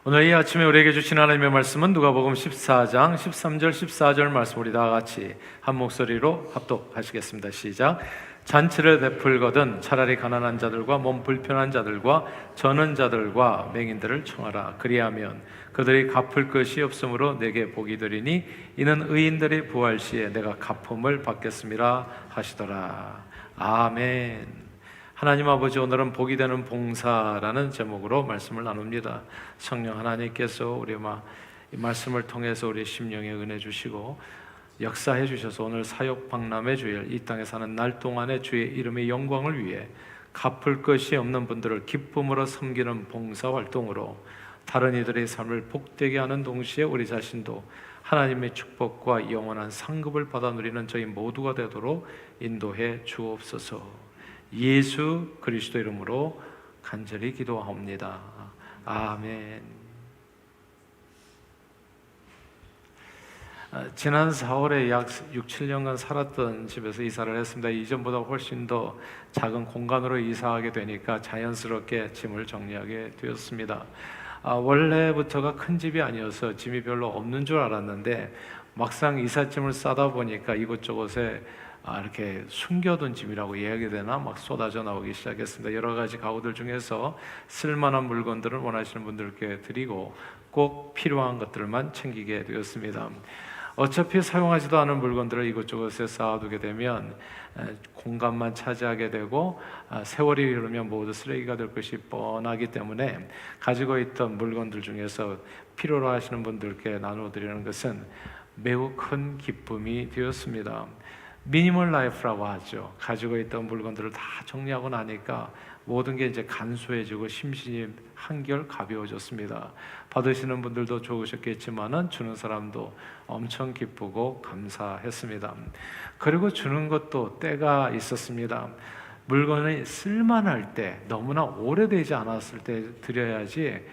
오늘 이 아침에 우리에게 주신 하나님의 말씀은 누가복음 14장 13절 14절 말씀, 우리 다 같이 한 목소리로 합독하시겠습니다. 시작. 잔치를 베풀거든 차라리 가난한 자들과 몸 불편한 자들과 저는 자들과 맹인들을 청하라. 그리하면 그들이 갚을 것이 없으므로 내게 복이 되리니 이는 의인들이 부활 시에 내가 갚음을 받겠음이라 하시더라. 아멘. 하나님 아버지, 오늘은 복이 되는 봉사라는 제목으로 말씀을 나눕니다. 성령 하나님께서 우리 이 말씀을 통해서 우리 심령에 은혜 주시고 역사해 주셔서 오늘 사역 박람회 주일 이 땅에 사는 날 동안에 주의 이름의 영광을 위해 갚을 것이 없는 분들을 기쁨으로 섬기는 봉사 활동으로 다른 이들의 삶을 복되게 하는 동시에 우리 자신도 하나님의 축복과 영원한 상급을 받아 누리는 저희 모두가 되도록 인도해 주옵소서. 예수 그리스도 이름으로 간절히 기도합니다. 아멘. 지난 4월에 약 6, 7년간 살았던 집에서 이사를 했습니다. 이전보다 훨씬 더 작은 공간으로 이사하게 되니까 자연스럽게 짐을 정리하게 되었습니다. 원래부터가 큰 집이 아니어서 짐이 별로 없는 줄 알았는데 막상 이삿짐을 싸다 보니까 이곳저곳에 이렇게 숨겨둔 짐이라고 이야기 되나 막 쏟아져 나오기 시작했습니다. 여러 가지 가구들 중에서 쓸만한 물건들을 원하시는 분들께 드리고 꼭 필요한 것들만 챙기게 되었습니다. 어차피 사용하지도 않은 물건들을 이곳저곳에 쌓아두게 되면 공간만 차지하게 되고 세월이 흐르면 모두 쓰레기가 될 것이 뻔하기 때문에 가지고 있던 물건들 중에서 필요로 하시는 분들께 나눠드리는 것은 매우 큰 기쁨이 되었습니다. 미니멀 라이프라고 하죠. 가지고 있던 물건들을 다 정리하고 나니까 모든 게 이제 간소해지고 심신이 한결 가벼워졌습니다. 받으시는 분들도 좋으셨겠지만은 주는 사람도 엄청 기쁘고 감사했습니다. 그리고 주는 것도 때가 있었습니다. 물건이 쓸만할 때, 너무나 오래되지 않았을 때 드려야지,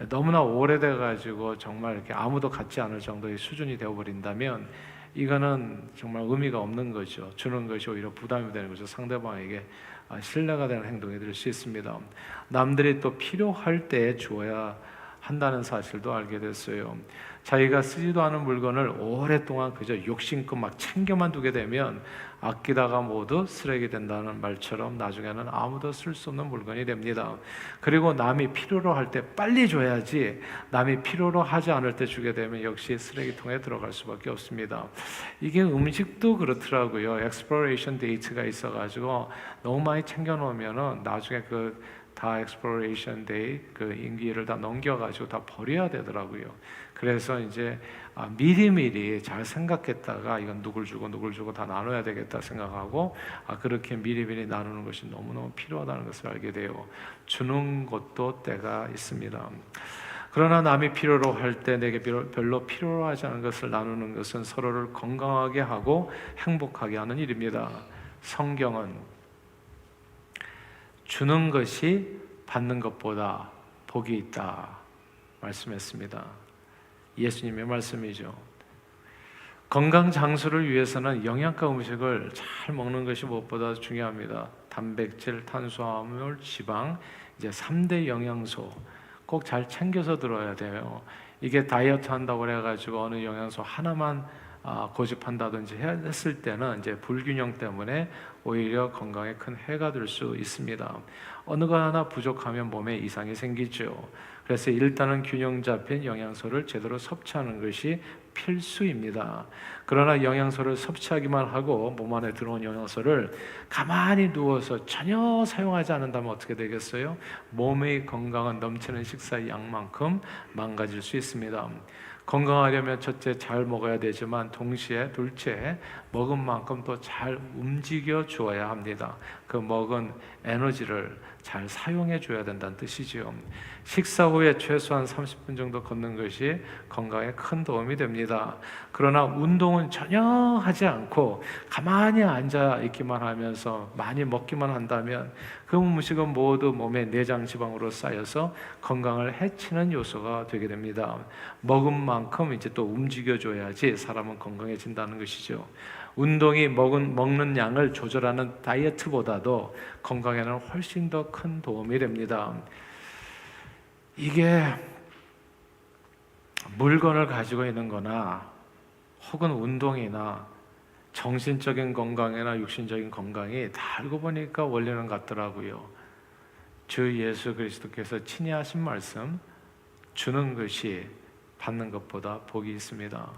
너무나 오래돼 가지고 정말 이렇게 아무도 갖지 않을 정도의 수준이 되어 버린다면 이거는 정말 의미가 없는 거죠. 주는 것이 오히려 부담이 되는 거죠. 상대방에게 신뢰가 되는 행동이 될 수 있습니다. 남들이 또 필요할 때 주어야 한다는 사실도 알게 됐어요. 자기가 쓰지도 않은 물건을 오랫동안 그저 욕심껏 막 챙겨만 두게 되면 아끼다가 모두 쓰레기 된다는 말처럼 나중에는 아무도 쓸 수 없는 물건이 됩니다. 그리고 남이 필요로 할 때 빨리 줘야지, 남이 필요로 하지 않을 때 주게 되면 역시 쓰레기통에 들어갈 수밖에 없습니다. 이게 음식도 그렇더라고요. 엑스플로레이션 데이트가 있어가지고 너무 많이 챙겨놓으면은 나중에 다 엑스플로레이션 데이 임기를 다 넘겨가지고 다 버려야 되더라고요. 그래서 이제 미리미리 잘 생각했다가 이건 누굴 주고 다 나눠야 되겠다 생각하고 그렇게 미리미리 나누는 것이 너무너무 필요하다는 것을 알게 돼요. 주는 것도 때가 있습니다. 그러나 남이 필요로 할 때 내게 별로 필요로 하지 않은 것을 나누는 것은 서로를 건강하게 하고 행복하게 하는 일입니다. 성경은 주는 것이 받는 것보다 복이 있다 말씀했습니다. 예수님의 말씀이죠. 건강 장수를 위해서는 영양가 음식을 잘 먹는 것이 무엇보다 중요합니다. 단백질, 탄수화물, 지방, 이제 3대 영양소 꼭 잘 챙겨서 들어야 돼요. 이게 다이어트 한다고 그래가지고 어느 영양소 하나만 고집한다든지 했을 때는 이제 불균형 때문에 오히려 건강에 큰 해가 될 수 있습니다. 어느 거 하나 부족하면 몸에 이상이 생기죠. 그래서 일단은 균형 잡힌 영양소를 제대로 섭취하는 것이 필수입니다. 그러나 영양소를 섭취하기만 하고 몸 안에 들어온 영양소를 가만히 누워서 전혀 사용하지 않는다면 어떻게 되겠어요? 몸의 건강은 넘치는 식사의 양만큼 망가질 수 있습니다. 건강하려면 첫째 잘 먹어야 되지만 동시에 둘째 먹은 만큼 또 잘 움직여 주어야 합니다. 그 먹은 에너지를 잘 사용해 줘야 된다는 뜻이지요. 식사 후에 최소한 30분 정도 걷는 것이 건강에 큰 도움이 됩니다. 그러나 운동은 전혀 하지 않고 가만히 앉아 있기만 하면서 많이 먹기만 한다면 그 음식은 모두 몸의 내장 지방으로 쌓여서 건강을 해치는 요소가 되게 됩니다. 먹은 만큼 이제 또 움직여줘야지 사람은 건강해진다는 것이죠. 운동이 먹는 양을 조절하는 다이어트보다도 건강에는 훨씬 더 큰 도움이 됩니다. 이게 물건을 가지고 있는 거나 혹은 운동이나 정신적인 건강이나 육신적인 건강이 다 알고 보니까 원리는 같더라고요. 주 예수 그리스도께서 친히 하신 말씀, 주는 것이 받는 것보다 복이 있습니다.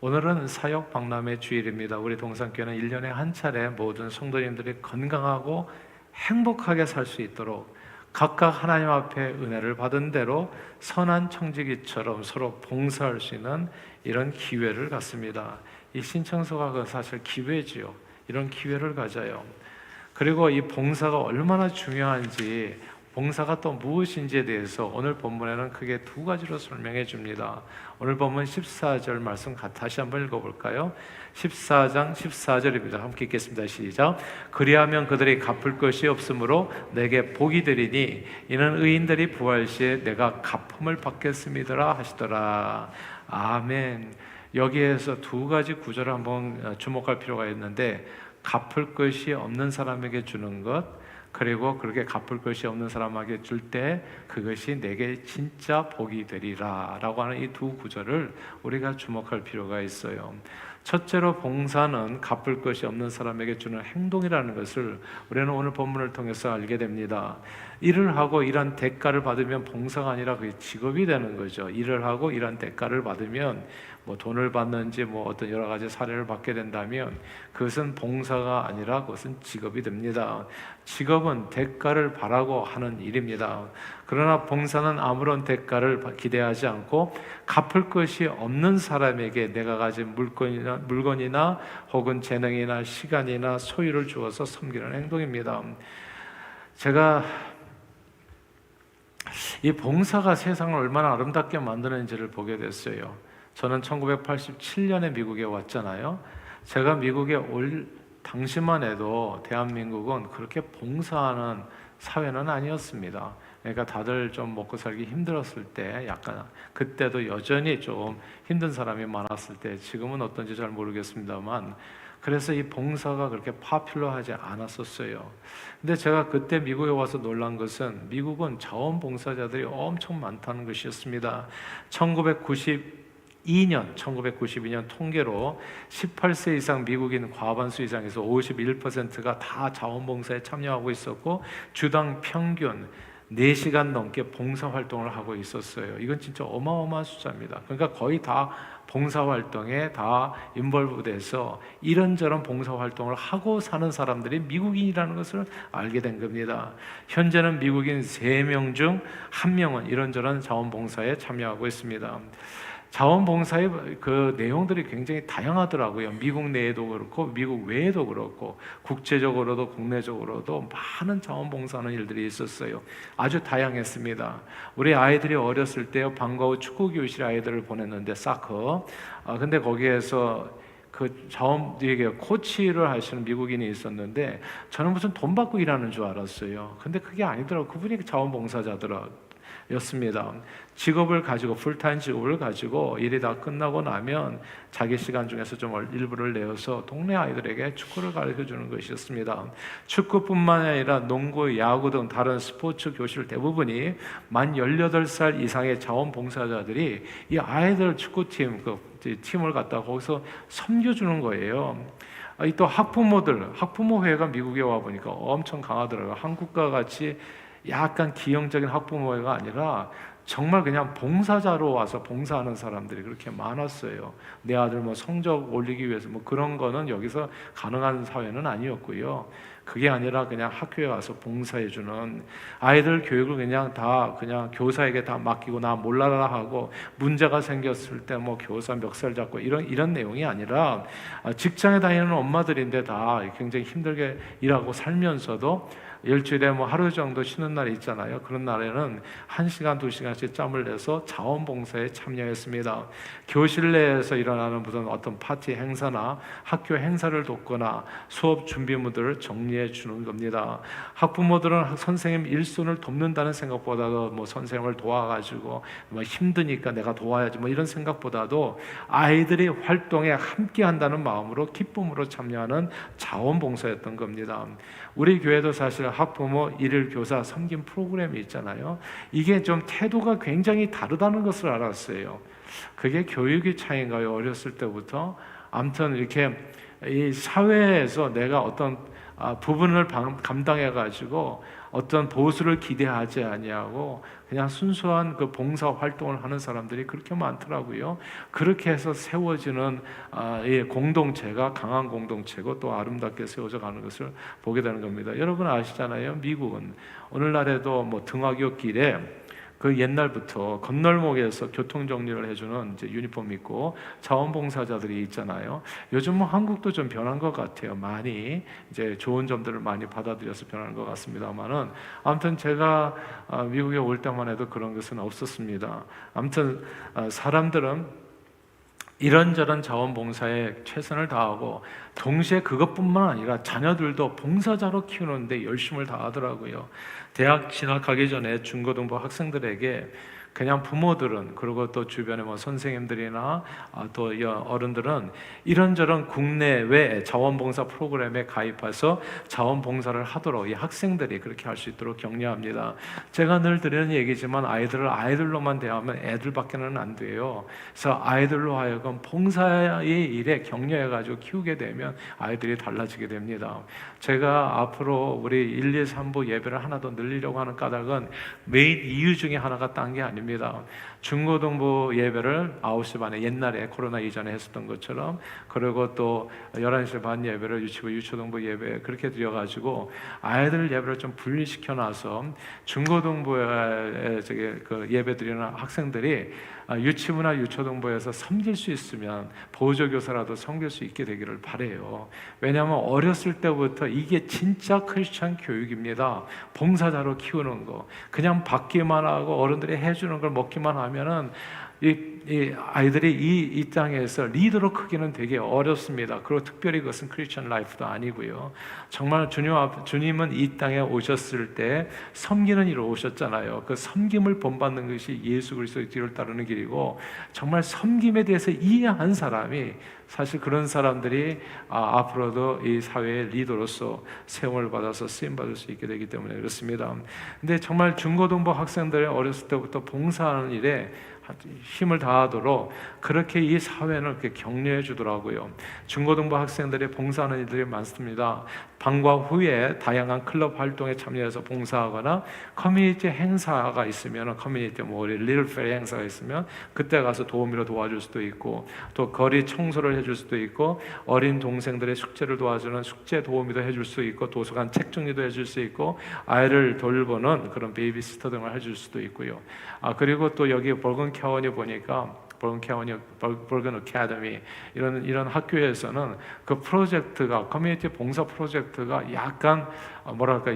오늘은 사역 박람회 주일입니다. 우리 동산교회는 1년에 한 차례 모든 성도님들이 건강하고 행복하게 살 수 있도록 각각 하나님 앞에 은혜를 받은 대로 선한 청지기처럼 서로 봉사할 수 있는 이런 기회를 갖습니다. 이 신청서가 사실 기회지요. 이런 기회를 가져요. 그리고 이 봉사가 얼마나 중요한지, 봉사가 또 무엇인지에 대해서 오늘 본문에는 크게 두 가지로 설명해 줍니다. 오늘 본문 14절 말씀 다시 한번 읽어볼까요? 14장 14절입니다. 함께 읽겠습니다. 시작. 그리하면 그들이 갚을 것이 없으므로 내게 복이 되리니 이는 의인들이 부활 시에 내가 갚음을 받겠음이더라 하시더라. 아멘. 여기에서 두 가지 구절을 한번 주목할 필요가 있는데, 갚을 것이 없는 사람에게 주는 것, 그리고 그렇게 갚을 것이 없는 사람에게 줄 때 그것이 내게 진짜 복이 되리라 라고 하는 이 두 구절을 우리가 주목할 필요가 있어요. 첫째로 봉사는 갚을 것이 없는 사람에게 주는 행동이라는 것을 우리는 오늘 본문을 통해서 알게 됩니다. 일을 하고 이런 대가를 받으면 봉사가 아니라 그게 직업이 되는 거죠. 일을 하고 이런 대가를 받으면 뭐 돈을 받는지 뭐 어떤 여러 가지 사례를 받게 된다면 그것은 봉사가 아니라 그것은 직업이 됩니다. 직업은 대가를 바라고 하는 일입니다. 그러나 봉사는 아무런 대가를 기대하지 않고 갚을 것이 없는 사람에게 내가 가진 물건이나 혹은 재능이나 시간이나 소유를 주어서 섬기는 행동입니다. 제가 이 봉사가 세상을 얼마나 아름답게 만드는지를 보게 됐어요. 저는 1987년에 미국에 왔잖아요. 제가 미국에 올 당시만 해도 대한민국은 그렇게 봉사하는 사회는 아니었습니다. 그러니까 다들 좀 먹고 살기 힘들었을 때, 약간 그때도 여전히 좀 힘든 사람이 많았을 때, 지금은 어떤지 잘 모르겠습니다만, 그래서 이 봉사가 그렇게 파퓰러하지 않았었어요. 근데 제가 그때 미국에 와서 놀란 것은 미국은 자원봉사자들이 엄청 많다는 것이었습니다. 1992년 통계로 18세 이상 미국인 과반수 이상에서 51%가 다 자원봉사에 참여하고 있었고, 주당 평균 4시간 넘게 봉사활동을 하고 있었어요. 이건 진짜 어마어마한 숫자입니다. 그러니까 거의 다 봉사활동에 다 인벌브돼서 이런저런 봉사활동을 하고 사는 사람들이 미국인이라는 것을 알게 된 겁니다. 현재는 미국인 3명 중 1명은 이런저런 자원봉사에 참여하고 있습니다. 자원봉사의 그 내용들이 굉장히 다양하더라고요. 미국 내에도 그렇고 미국 외에도 그렇고 국제적으로도 국내적으로도 많은 자원봉사하는 일들이 있었어요. 아주 다양했습니다. 우리 아이들이 어렸을 때 방과 후 축구 교실에 아이들을 보냈는데, 사커. 근데 거기에서 그 자원에게 코치를 하시는 미국인이 있었는데 저는 무슨 돈 받고 일하는 줄 알았어요. 근데 그게 아니더라고요. 그분이 자원봉사자더라고요. 였습니다. 직업을 가지고, 풀타임 직업을 가지고 일이 다 끝나고 나면 자기 시간 중에서 좀 일부를 내어서 동네 아이들에게 축구를 가르쳐 주는 것이었습니다. 축구뿐만 아니라 농구, 야구 등 다른 스포츠 교실 대부분이 만 18살 이상의 자원봉사자들이 이 아이들 축구팀, 팀을 갖다가 거기서 섬겨주는 거예요. 또 학부모회가 미국에 와 보니까 엄청 강하더라고요. 한국과 같이 약간 기형적인 학부모회가 아니라 정말 그냥 봉사자로 와서 봉사하는 사람들이 그렇게 많았어요. 내 아들 뭐 성적 올리기 위해서 뭐 그런 거는 여기서 가능한 사회는 아니었고요. 그게 아니라 그냥 학교에 와서 봉사해주는, 아이들 교육을 그냥 교사에게 다 맡기고 나 몰라라 하고, 문제가 생겼을 때 뭐 교사 멱살 잡고 이런 내용이 아니라, 직장에 다니는 엄마들인데 다 굉장히 힘들게 일하고 살면서도 일주일에 뭐 하루 정도 쉬는 날이 있잖아요. 그런 날에는 1시간, 2시간씩 짬을 내서 자원봉사에 참여했습니다. 교실 내에서 일어나는 무슨 어떤 파티 행사나 학교 행사를 돕거나 수업 준비물들을 정리해 주는 겁니다. 학부모들은 선생님 일손을 돕는다는 생각보다도 뭐 선생님을 도와가지고 뭐 힘드니까 내가 도와야지 뭐 이런 생각보다도 아이들이 활동에 함께 한다는 마음으로 기쁨으로 참여하는 자원봉사였던 겁니다. 우리 교회도 사실 학부모, 일일 교사 섬김 프로그램이 있잖아요. 이게 좀 태도가 굉장히 다르다는 것을 알았어요. 그게 교육의 차이인가요? 어렸을 때부터. 아무튼 이렇게 이 사회에서 내가 어떤 부분을 감당해 가지고 어떤 보수를 기대하지 아니하고 그냥 순수한 그 봉사 활동을 하는 사람들이 그렇게 많더라고요. 그렇게 해서 세워지는 이 공동체가 강한 공동체고 또 아름답게 세워져 가는 것을 보게 되는 겁니다. 여러분 아시잖아요. 미국은 오늘날에도 뭐 등하교 길에 그 옛날부터 건널목에서 교통 정리를 해주는 이제 유니폼 입고 자원봉사자들이 있잖아요. 요즘은 한국도 좀 변한 것 같아요. 많이 이제 좋은 점들을 많이 받아들여서 변하는 것 같습니다만은 아무튼 제가 미국에 올 때만 해도 그런 것은 없었습니다. 아무튼 사람들은 이런저런 자원봉사에 최선을 다하고 동시에 그것뿐만 아니라 자녀들도 봉사자로 키우는데 열심을 다하더라고요. 대학 진학하기 전에 중고등부 학생들에게 그냥 부모들은 그리고 또 주변에 뭐 선생님들이나 또 어른들은 이런저런 국내외 자원봉사 프로그램에 가입해서 자원봉사를 하도록 이 학생들이 그렇게 할 수 있도록 격려합니다. 제가 늘 드리는 얘기지만 아이들을 아이들로만 대하면 애들밖에는 안 돼요. 그래서 아이들로 하여금 봉사의 일에 격려해가지고 키우게 되면 아이들이 달라지게 됩니다. 제가 앞으로 우리 1, 2, 3부 예배를 하나 더 늘리려고 하는 까닭은 메인 이유 중에 하나가 딴 게 아닙니다. 중고등부 예배를 9시 반에 옛날에 코로나 이전에 했었던 것처럼, 그리고 또 11시 반 예배를 유치부 유초등부 예배 그렇게 드려가지고 아이들 예배를 좀 분리시켜 놔서 중고등부에 그 예배 드리는 학생들이 유치부나 유초등부에서 섬길 수 있으면 보조교사라도 섬길 수 있게 되기를 바라요. 왜냐하면 어렸을 때부터 이게 진짜 크리스찬 교육입니다. 봉사자로 키우는 거, 그냥 받기만 하고 어른들이 해주는 걸 먹기만 하면은 이 아이들이 이 땅에서 리더로 크기는 되게 어렵습니다. 그리고 특별히 그것은 크리스천 라이프도 아니고요. 정말 주님은 이 땅에 오셨을 때 섬기는 일로 오셨잖아요. 그 섬김을 본받는 것이 예수 그리스도의 뒤를 따르는 길이고, 정말 섬김에 대해서 이해한 사람이 사실 그런 사람들이 앞으로도 이 사회의 리더로서 세움을 받아서 쓰임받을 수 있게 되기 때문에 그렇습니다. 근데 정말 중고등부 학생들이 어렸을 때부터 봉사하는 일에 힘을 다하도록 그렇게 이 사회는 그렇게 격려해 주더라고요. 중고등부 학생들이 봉사하는 일들이 많습니다. 방과 후에 다양한 클럽 활동에 참여해서 봉사하거나 커뮤니티 행사가 있으면 커뮤니티 리틀 페리 행사가 있으면 그때 가서 도우미로 도와줄 수도 있고, 또 거리 청소를 해줄 수도 있고, 어린 동생들의 숙제를 도와주는 숙제 도우미도 해줄 수 있고, 도서관 책 정리도 해줄 수 있고, 아이를 돌보는 그런 베이비시터 등을 해줄 수도 있고요. 그리고 또 여기 볼건 캐원이 보니까 볼건 어카데미 이런 학교에서는 그 프로젝트가 커뮤니티 봉사 프로젝트가 약간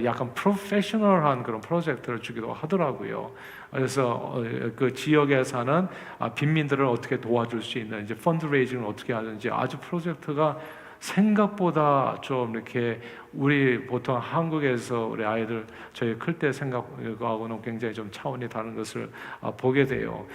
약간 프로페셔널한 그런 프로젝트를 주기도 하더라고요. 그래서 그 지역에 사는 빈민들을 어떻게 도와줄 수 있는 이제 펀드레이징을 어떻게 하는지 아주 프로젝트가 생각보다 좀 이렇게 우리 보통 한국에서 우리 아이들 저희 클 때 생각하고는 굉장히 좀 차원이 다른 것을 보게 돼요.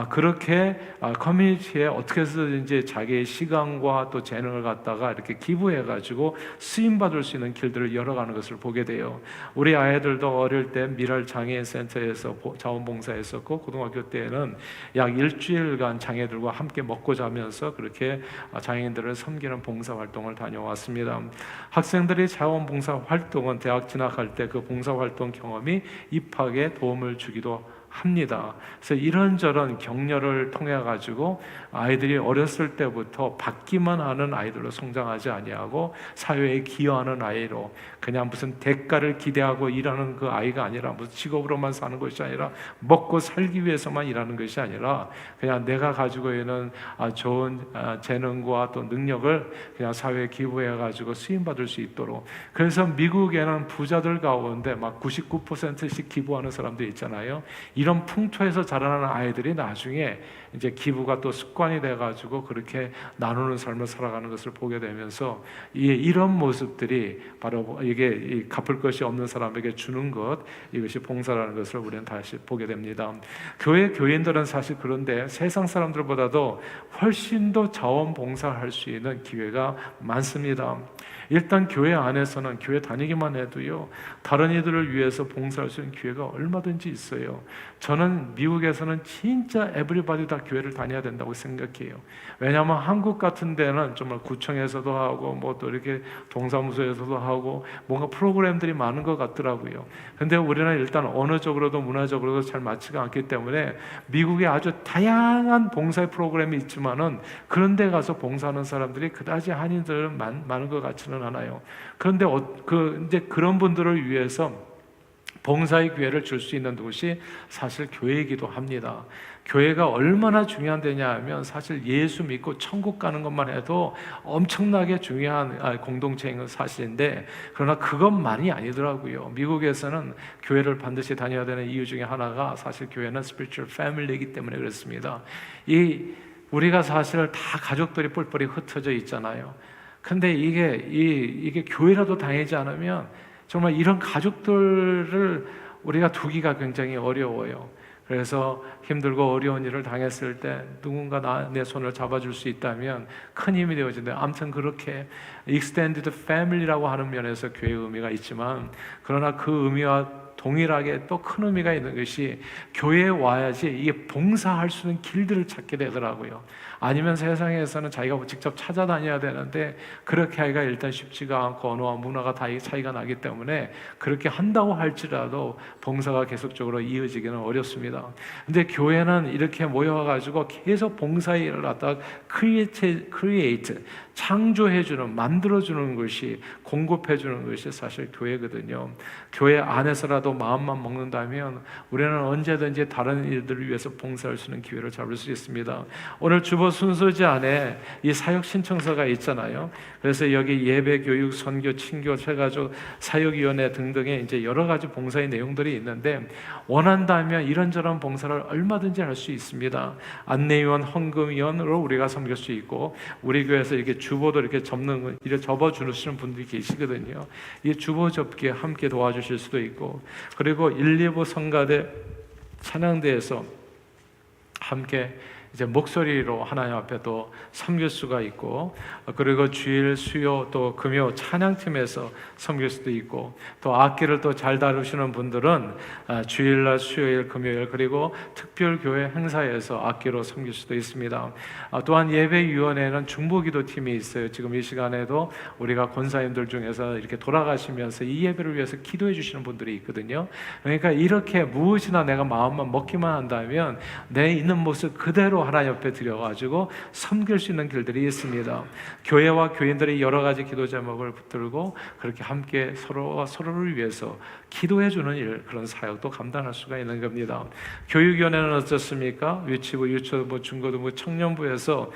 그렇게 커뮤니티에 어떻게 해서든지 자기의 시간과 또 재능을 갖다가 이렇게 기부해가지고 쓰임 받을 수 있는 길들을 열어가는 것을 보게 돼요. 우리 아이들도 어릴 때 미랄 장애인 센터에서 자원봉사했었고, 고등학교 때는 약 일주일간 장애들과 함께 먹고 자면서 그렇게 장애인들을 섬기는 봉사 활동을 다녀왔습니다. 학생들이 자원봉사 활동은 대학 진학할 때 그 봉사활동 경험이 입학에 도움을 주기도 합니다. 그래서 이런저런 격려를 통해 가지고 아이들이 어렸을 때부터 받기만 하는 아이들로 성장하지 아니하고 사회에 기여하는 아이로, 그냥 무슨 대가를 기대하고 일하는 그 아이가 아니라, 무슨 직업으로만 사는 것이 아니라 먹고 살기 위해서만 일하는 것이 아니라 그냥 내가 가지고 있는 좋은 재능과 또 능력을 그냥 사회에 기부해 가지고 쓰임 받을 수 있도록. 그래서 미국에는 부자들 가운데 막 99%씩 기부하는 사람들 있잖아요. 이런 풍토에서 자라나는 아이들이 나중에 이제 기부가 또 습관이 돼가지고 그렇게 나누는 삶을 살아가는 것을 보게 되면서 이런 모습들이 바로 이게 갚을 것이 없는 사람에게 주는 것, 이것이 봉사라는 것을 우리는 다시 보게 됩니다. 교인들은 사실 그런데 세상 사람들보다도 훨씬 더 자원봉사할 수 있는 기회가 많습니다. 일단 교회 안에서는 교회 다니기만 해도요, 다른 이들을 위해서 봉사할 수 있는 기회가 얼마든지 있어요. 저는 미국에서는 진짜 에브리바디 다 교회를 다녀야 된다고 생각해요. 왜냐하면 한국 같은 데는 정말 구청에서도 하고 뭐 또 이렇게 동사무소에서도 하고 뭔가 프로그램들이 많은 것 같더라고요. 근데 우리는 일단 언어적으로도 문화적으로도 잘 맞지가 않기 때문에 미국에 아주 다양한 봉사의 프로그램이 있지만은 그런 데 가서 봉사하는 사람들이 그다지 한인들은 많은 것 같지는 않아요. 그런데 이제 그런 분들을 위해서 봉사의 기회를 줄 수 있는 곳이 사실 교회이기도 합니다. 교회가 얼마나 중요한 데냐 하면 사실 예수 믿고 천국 가는 것만 해도 엄청나게 중요한 공동체인 건 사실인데, 그러나 그것만이 아니더라고요. 미국에서는 교회를 반드시 다녀야 되는 이유 중에 하나가 사실 교회는 spiritual family이기 때문에 그렇습니다. 우리가 사실 다 가족들이 뿔뿔이 흩어져 있잖아요. 근데 이게 교회라도 다니지 않으면 정말 이런 가족들을 우리가 두기가 굉장히 어려워요. 그래서 힘들고 어려운 일을 당했을 때 누군가 내 손을 잡아줄 수 있다면 큰 힘이 되어진다. 아무튼 그렇게 extended family라고 하는 면에서 교회의 의미가 있지만, 그러나 그 의미와 동일하게 또 큰 의미가 있는 것이 교회에 와야지 이게 봉사할 수 있는 길들을 찾게 되더라고요. 아니면 세상에서는 자기가 직접 찾아다녀야 되는데 그렇게 하기가 일단 쉽지가 않고 언어와 문화가 다 차이가 나기 때문에 그렇게 한다고 할지라도 봉사가 계속적으로 이어지기는 어렵습니다. 근데 교회는 이렇게 모여가지고 계속 봉사의 일을 갖다가 create 창조해주는, 만들어주는 것이, 공급해주는 것이 사실 교회거든요. 교회 안에서라도 마음만 먹는다면 우리는 언제든지 다른 일들을 위해서 봉사할 수 있는 기회를 잡을 수 있습니다. 오늘 주보 순서지 안에 이 사역 신청서가 있잖아요. 그래서 여기 예배, 교육, 선교, 친교, 최가족, 사역위원회 등등의 이제 여러 가지 봉사의 내용들이 있는데, 원한다면 이런저런 봉사를 얼마든지 할 수 있습니다. 안내위원, 헌금위원으로 우리가 섬길 수 있고, 우리 교회에서 이렇게 주보도 이렇게 접어주시는 분들이 계시거든요. 이 주보 접기에 함께 도와주실 수도 있고, 그리고 1, 2부 성가대 찬양대에서 함께 이제 목소리로 하나님 앞에 또 섬길 수가 있고, 그리고 주일, 수요, 또 금요 찬양팀에서 섬길 수도 있고, 또 악기를 또 잘 다루시는 분들은 주일날, 수요일, 금요일, 그리고 특별교회 행사에서 악기로 섬길 수도 있습니다. 또한 예배위원회는 중보기도팀이 있어요. 지금 이 시간에도 우리가 권사님들 중에서 이렇게 돌아가시면서 이 예배를 위해서 기도해 주시는 분들이 있거든요. 그러니까 이렇게 무엇이나 내가 마음만 먹기만 한다면 내 있는 모습 그대로 하나님 옆에 드려가지고 섬길 수 있는 길들이 있습니다. 교회와 교인들이 여러 가지 기도 제목을 붙들고 그렇게 함께 서로가 서로를 위해서 기도해주는 일, 그런 사역도 감당할 수가 있는 겁니다. 교육위원회는 어떻습니까? 유치부, 유초부, 중고등부, 청년부에서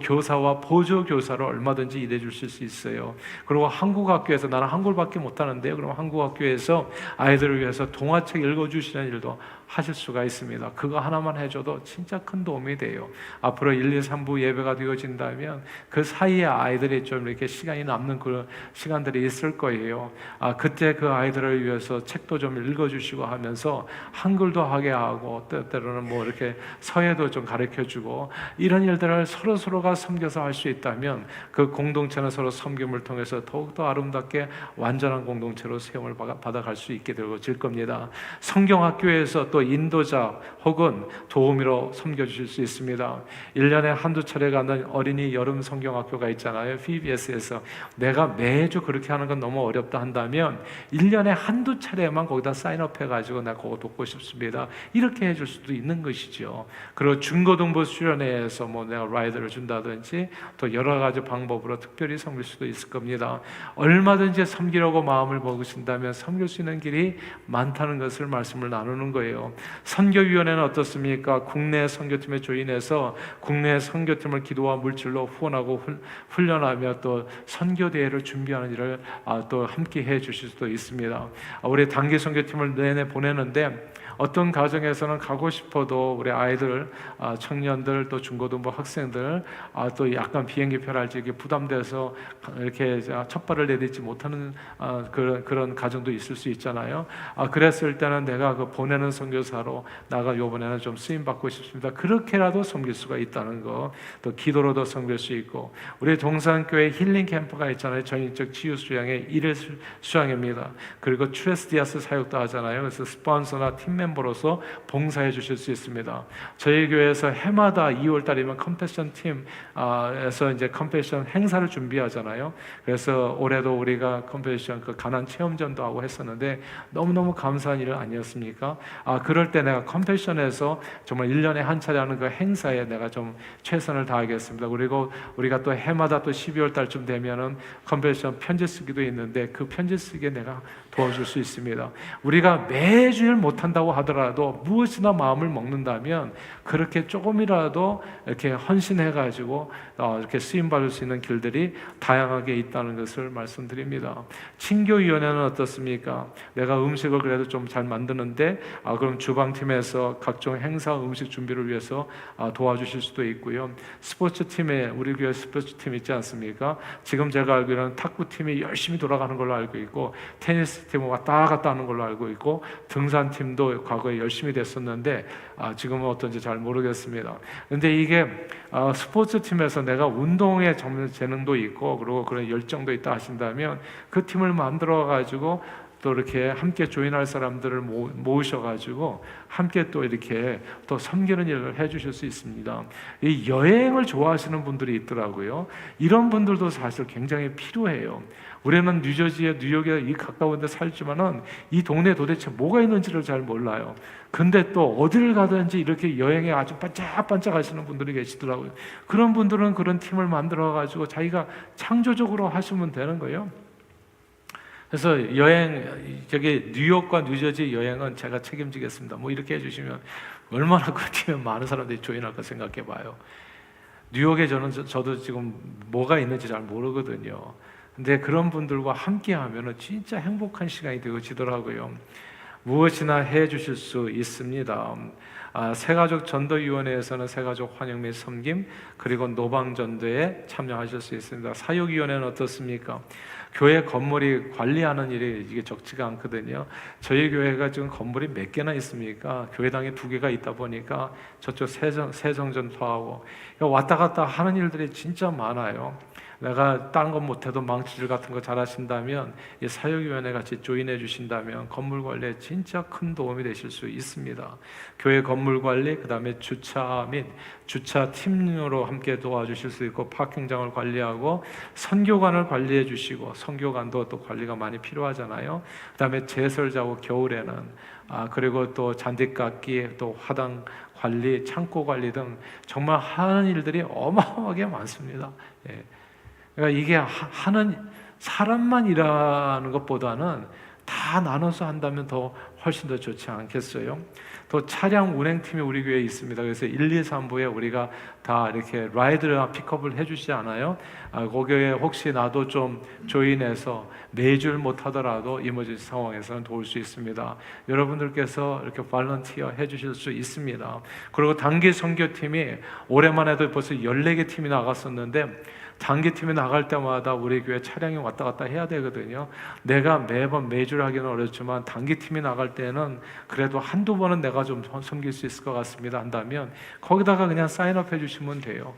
교사와 보조교사를 얼마든지 일해 주실 수 있어요. 그리고 한국학교에서, 나는 한글밖에 못하는데요, 그럼 한국학교에서 아이들을 위해서 동화책 읽어주시는 일도 하실 수가 있습니다. 그거 하나만 해줘도 진짜 큰 도움이 돼요. 앞으로 1, 2, 3부 예배가 되어진다면 그 사이에 아이들이 좀 이렇게 시간이 남는 그런 시간들이 있을 거예요. 그때 그 아이들을 위해서 책도 좀 읽어주시고 하면서 한글도 하게 하고, 때로는 뭐 이렇게 서예도 좀 가르쳐주고, 이런 일들을 서로가 섬겨서 할 수 있다면 그 공동체는 서로 섬김을 통해서 더욱더 아름답게 완전한 공동체로 세움을 받아갈 수 있게 되어질 겁니다. 성경학교에서 또 인도자 혹은 도우미로 섬겨주실 수 있습니다. 1년에 한두 차례 가는 어린이 여름 성경학교가 있잖아요. PBS에서. 내가 매주 그렇게 하는 건 너무 어렵다 한다면 1년에 한두 차례만 거기다 사인업 해가지고 내가 그거 돕고 싶습니다, 이렇게 해줄 수도 있는 것이죠. 그리고 중고등부 수련회에서 뭐 내가 라이드를 준다든지 또 여러 가지 방법으로 특별히 섬길 수도 있을 겁니다. 얼마든지 섬기려고 마음을 먹으신다면 섬길 수 있는 길이 많다는 것을 말씀을 나누는 거예요. 선교위원회는 어떻습니까? 국내 선교팀에 조인해서 국내 선교팀을 기도와 물질로 후원하고 훈련하며 또 선교대회를 준비하는 일을 또 함께 해 주실 수도 있습니다. 우리 단기 선교팀을 내내 보내는데 어떤 가정에서는 가고 싶어도 우리 아이들, 청년들, 또 중고등부 학생들, 또 약간 비행기표 할지 이게 부담돼서 이렇게 첫발을 내딛지 못하는 그런 가정도 있을 수 있잖아요. 그랬을 때는 내가 그 보내는 선교사로 나가 요번에는 좀 쓰임 받고 싶습니다. 그렇게라도 섬길 수가 있다는 거, 또 기도로도 섬길 수 있고, 우리 동산교회 힐링 캠프가 있잖아요. 전인적 치유 수양의 일일 수양입니다. 그리고 추레스디아스 사역도 하잖아요. 그래서 스폰서나 팀 멤버로서 봉사해 주실 수 있습니다. 저희 교회에서 해마다 2월 달이면 컴패션 팀에서 이제 컴패션 행사를 준비하잖아요. 그래서 올해도 우리가 컴패션 그 가난 체험전도 하고 했었는데 너무너무 감사한 일 아니었습니까? 그럴 때 내가 컴패션에서 정말 1년에 한 차례 하는 그 행사에 내가 좀 최선을 다하겠습니다. 그리고 우리가 또 해마다 또 12월 달쯤 되면은 컴패션 편지 쓰기도 있는데 그 편지 쓰기에 내가 도와줄 수 있습니다. 우리가 매주일 못한다고 하더라도 무엇이나 마음을 먹는다면 그렇게 조금이라도 이렇게 헌신해가지고 이렇게 쓰임받을 수 있는 길들이 다양하게 있다는 것을 말씀드립니다. 친교위원회는 어떻습니까? 내가 음식을 그래도 좀 잘 만드는데 그럼 주방팀에서 각종 행사 음식 준비를 위해서 도와주실 수도 있고요. 스포츠팀에 우리 교회 스포츠팀 있지 않습니까? 지금 제가 알기로는 탁구팀이 열심히 돌아가는 걸로 알고 있고 테니스팀은 왔다 갔다 하는 걸로 알고 있고 등산팀도 과거에 열심히 됐었는데 지금은 어떤지 잘 모르겠습니다. 근데 이게 스포츠팀에서 내가 운동에 재능도 있고 그리고 그런 열정도 있다 하신다면 그 팀을 만들어 가지고 또 이렇게 함께 조인할 사람들을 모으셔가지고 함께 또 이렇게 또 섬기는 일을 해주실 수 있습니다. 이 여행을 좋아하시는 분들이 있더라고요. 이런 분들도 사실 굉장히 필요해요. 우리는 뉴욕에 이 가까운 데 살지만은 이 동네에 도대체 뭐가 있는지를 잘 몰라요. 근데 또 어디를 가든지 이렇게 여행에 아주 반짝반짝 하시는 분들이 계시더라고요. 그런 분들은 그런 팀을 만들어가지고 자기가 창조적으로 하시면 되는 거예요. 그래서 뉴욕과 뉴저지 여행은 제가 책임지겠습니다. 뭐 이렇게 해주시면 얼마나 그 팀에 많은 사람들이 조인할까 생각해 봐요. 뉴욕에 저도 지금 뭐가 있는지 잘 모르거든요. 근데 그런 분들과 함께 하면은 진짜 행복한 시간이 되어지더라고요. 무엇이나 해 주실 수 있습니다. 새가족 전도위원회에서는 새가족 환영 및 섬김, 그리고 노방전도에 참여하실 수 있습니다. 사육위원회는 어떻습니까? 교회 건물이 관리하는 일이 이게 적지가 않거든요. 저희 교회가 지금 건물이 몇 개나 있습니까? 교회당에 2개가 있다 보니까 저쪽 세정전투하고 왔다 갔다 하는 일들이 진짜 많아요. 내가 다른 건 못해도 망치질 같은 거 잘하신다면 이 사역위원회 같이 조인해 주신다면 건물 관리에 진짜 큰 도움이 되실 수 있습니다. 교회 건물 관리, 그 다음에 주차 및 주차 팀으로 함께 도와주실 수 있고 파킹장을 관리하고 선교관을 관리해 주시고 선교관도 또 관리가 많이 필요하잖아요. 그 다음에 제설자고 겨울에는 그리고 또 잔디깎기, 또 화당 관리, 창고 관리 등 정말 하는 일들이 어마어마하게 많습니다. 예. 그러니까 이게 하는 사람만 일하는 것보다는 다 나눠서 한다면 더 훨씬 더 좋지 않겠어요? 또 차량 운행팀이 우리 교회에 있습니다. 그래서 1, 2, 3부에 우리가 다 이렇게 라이드나 픽업을 해주지 않아요? 거기에 혹시 나도 좀 조인해서 매주를 못하더라도 이머전시 상황에서는 도울 수 있습니다. 여러분들께서 이렇게 발런티어 해주실 수 있습니다. 그리고 단기 선교팀이 올해만 해도 벌써 14개 팀이 나갔었는데 단기팀이 나갈 때마다 우리 교회 차량이 왔다 갔다 해야 되거든요. 내가 매주를 하기는 어렵지만 단기팀이 나갈 때는 그래도 한두 번은 내가 좀 섬길 수 있을 것 같습니다 한다면 거기다가 그냥 사인업 해주시면 돼요.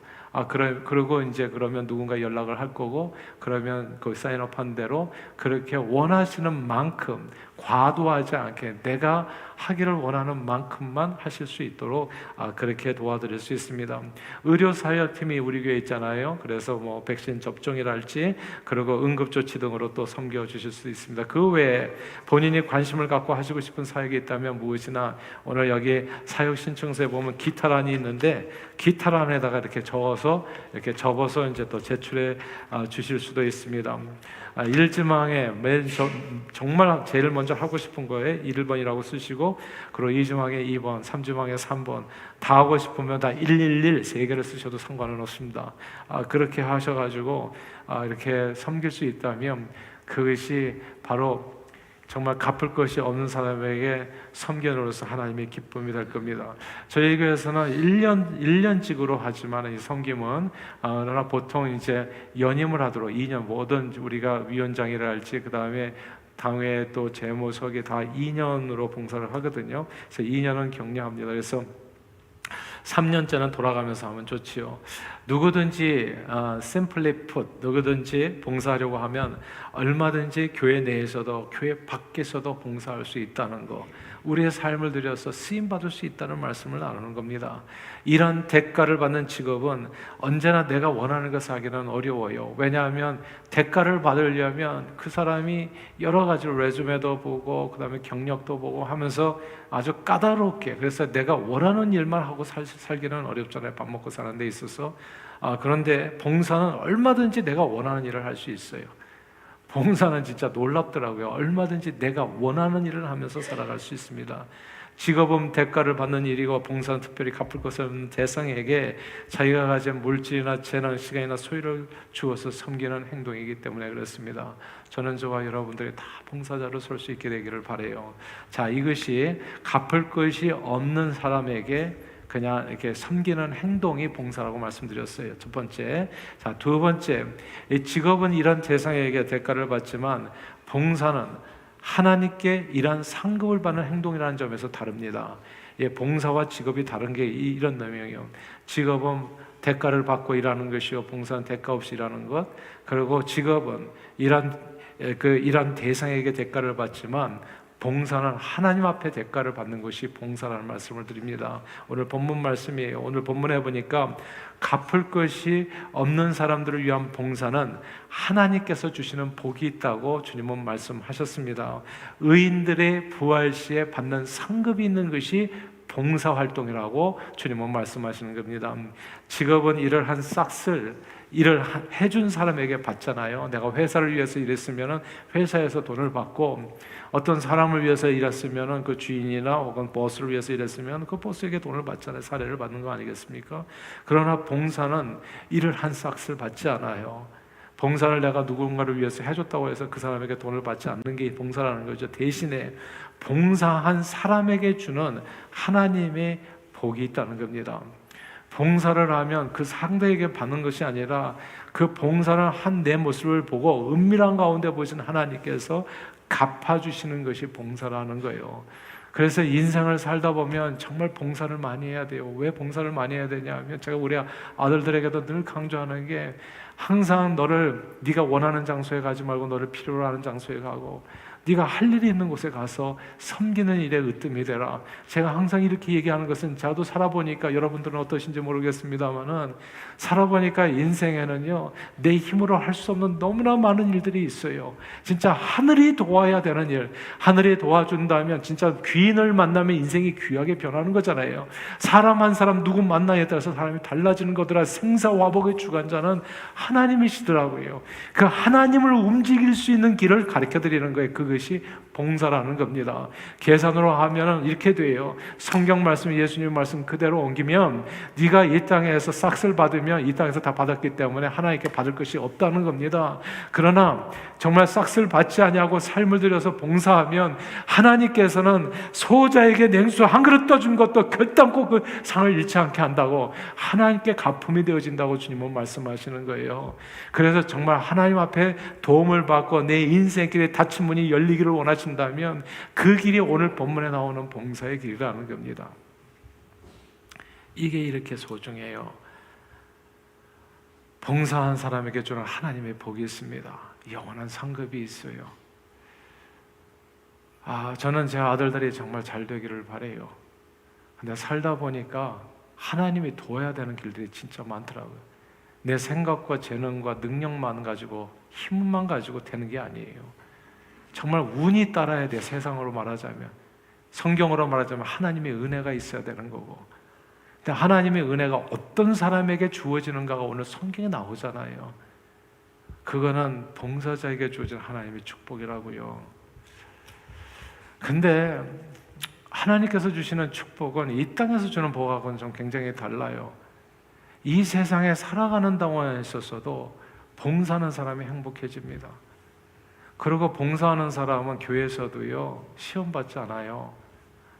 그리고 이제 그러면 누군가 연락을 할 거고 그러면 그 사인업 한 대로 그렇게 원하시는 만큼 과도하지 않게 내가 하기를 원하는 만큼만 하실 수 있도록 그렇게 도와드릴 수 있습니다. 의료사역팀이 우리 교회에 있잖아요. 그래서 뭐 백신 접종이랄지 그리고 응급조치 등으로 또 섬겨주실 수 있습니다. 그 외에 본인이 관심을 갖고 하시고 싶은 사역이 있다면 무엇이나 오늘 여기 사역 신청서에 보면 기타란이 있는데 기타란에다가 이렇게 접어서 이제 또 제출해 주실 수도 있습니다. 1지망에 정말 제일 먼저 하고 싶은 거에 1번이라고 쓰시고 그리고 2지망에 2번, 3지망에 3번 다 하고 싶으면 다 111 3개를 쓰셔도 상관은 없습니다. 그렇게 하셔가지고 이렇게 섬길 수 있다면 그것이 바로 정말 갚을 것이 없는 사람에게 섬김으로써 하나님의 기쁨이 될 겁니다. 저희 교회에서는 1년직으로 하지만 이 섬김은 그러나 보통 이제 연임을 하도록 2년 모든 우리가 위원장이라 할지 그 다음에 당회 또 재무석이 다 2년으로 봉사를 하거든요. 그래서 2년은 격려합니다. 그래서 3년째는 돌아가면서 하면 좋지요. 누구든지 simply put, 누구든지 봉사하려고 하면 얼마든지 교회 내에서도 교회 밖에서도 봉사할 수 있다는 거, 우리의 삶을 들여서 쓰임받을 수 있다는 말씀을 나누는 겁니다. 이런 대가를 받는 직업은 언제나 내가 원하는 것을 하기는 어려워요. 왜냐하면 대가를 받으려면 그 사람이 여러 가지로 레주메도 보고 그 다음에 경력도 보고 하면서 아주 까다롭게, 그래서 내가 원하는 일만 하고 살기는 어렵잖아요. 밥 먹고 사는 데 있어서. 그런데 봉사는 얼마든지 내가 원하는 일을 할 수 있어요. 봉사는 진짜 놀랍더라고요. 얼마든지 내가 원하는 일을 하면서 살아갈 수 있습니다. 직업은 대가를 받는 일이고 봉사는 특별히 갚을 것을 없는 대상에게 자기가 가진 물질이나 재능, 시간이나 소유를 주어서 섬기는 행동이기 때문에 그렇습니다. 저는 저와 여러분들이 다 봉사자로 설 수 있게 되기를 바라요. 자, 이것이 갚을 것이 없는 사람에게 그냥 이렇게 섬기는 행동이 봉사라고 말씀드렸어요. 첫 번째. 자, 두 번째. 이 직업은 이런 대상에게 대가를 받지만 봉사는 하나님께 이런 상급을 받는 행동이라는 점에서 다릅니다. 봉사와 직업이 다른 게 이런 내용이에요. 직업은 대가를 받고 일하는 것이요, 봉사는 대가 없이 일하는 것. 그리고 직업은 이런 대상에게 대가를 받지만 봉사는 하나님 앞에 대가를 받는 것이 봉사라는 말씀을 드립니다. 오늘 본문 말씀이에요. 오늘 본문에 보니까 갚을 것이 없는 사람들을 위한 봉사는 하나님께서 주시는 복이 있다고 주님은 말씀하셨습니다. 의인들의 부활 시에 받는 상급이 있는 것이 봉사활동이라고 주님은 말씀하시는 겁니다. 직업은 일을 한 싹쓸 일을 해준 사람에게 받잖아요. 내가 회사를 위해서 일했으면 회사에서 돈을 받고, 어떤 사람을 위해서 일했으면 그 주인이나 혹은 보스를 위해서 일했으면 그 보스에게 돈을 받잖아요. 사례를 받는 거 아니겠습니까? 그러나 봉사는 일을 한 싹쓸 받지 않아요. 봉사를 내가 누군가를 위해서 해줬다고 해서 그 사람에게 돈을 받지 않는 게 봉사라는 거죠. 대신에 봉사한 사람에게 주는 하나님의 복이 있다는 겁니다. 봉사를 하면 그 상대에게 받는 것이 아니라 그 봉사를 한 내 모습을 보고 은밀한 가운데 보신 하나님께서 갚아주시는 것이 봉사라는 거예요. 그래서 인생을 살다 보면 정말 봉사를 많이 해야 돼요. 왜 봉사를 많이 해야 되냐 하면, 제가 우리 아들들에게도 늘 강조하는 게, 항상 네가 원하는 장소에 가지 말고 너를 필요로 하는 장소에 가고, 네가 할 일이 있는 곳에 가서 섬기는 일에 으뜸이 되라. 제가 항상 이렇게 얘기하는 것은, 저도 살아보니까, 여러분들은 어떠신지 모르겠습니다만은, 살아보니까 인생에는요, 내 힘으로 할 수 없는 너무나 많은 일들이 있어요. 진짜 하늘이 도와야 되는 일, 하늘이 도와준다면 진짜 귀인을 만나면 인생이 귀하게 변하는 거잖아요. 사람 한 사람 누구 만나에 따라서 사람이 달라지는 거더라. 생사화복의 주관자는 하나님이시더라고요. 그 하나님을 움직일 수 있는 길을 가르쳐 드리는 거예요. 그것이 봉사라는 겁니다. 계산으로 하면 이렇게 돼요. 성경 말씀, 예수님 말씀 그대로 옮기면, 네가 이 땅에서 싹쓸 받으면 이 땅에서 다 받았기 때문에 하나님께 받을 것이 없다는 겁니다. 그러나 정말 싹쓸 받지 아니하고 삶을 들여서 봉사하면 하나님께서는 소자에게 냉수 한 그릇 떠준 것도 결단코 그 상을 잃지 않게 한다고, 하나님께 가품이 되어진다고 주님은 말씀하시는 거예요. 그래서 정말 하나님 앞에 도움을 받고 내 인생길에 닫힌 문이 열리기를 원하신다면 그 길이 오늘 본문에 나오는 봉사의 길이라는 겁니다. 이게 이렇게 소중해요. 봉사한 사람에게 주는 하나님의 복이 있습니다. 영원한 상급이 있어요. 저는 제 아들들이 정말 잘 되기를 바라요. 근데 살다 보니까 하나님이 도와야 되는 길들이 진짜 많더라고요. 내 생각과 재능과 능력만 가지고, 힘만 가지고 되는 게 아니에요. 정말 운이 따라야 돼. 세상으로 말하자면, 성경으로 말하자면 하나님의 은혜가 있어야 되는 거고. 근데 하나님의 은혜가 어떤 사람에게 주어지는가가 오늘 성경에 나오잖아요. 그거는 봉사자에게 주어진 하나님의 축복이라고요. 근데 하나님께서 주시는 축복은 이 땅에서 주는 복하고는 좀 굉장히 달라요. 이 세상에 살아가는 동안에 있어서도 봉사하는 사람이 행복해집니다. 그리고 봉사하는 사람은 교회에서도요 시험 받지 않아요.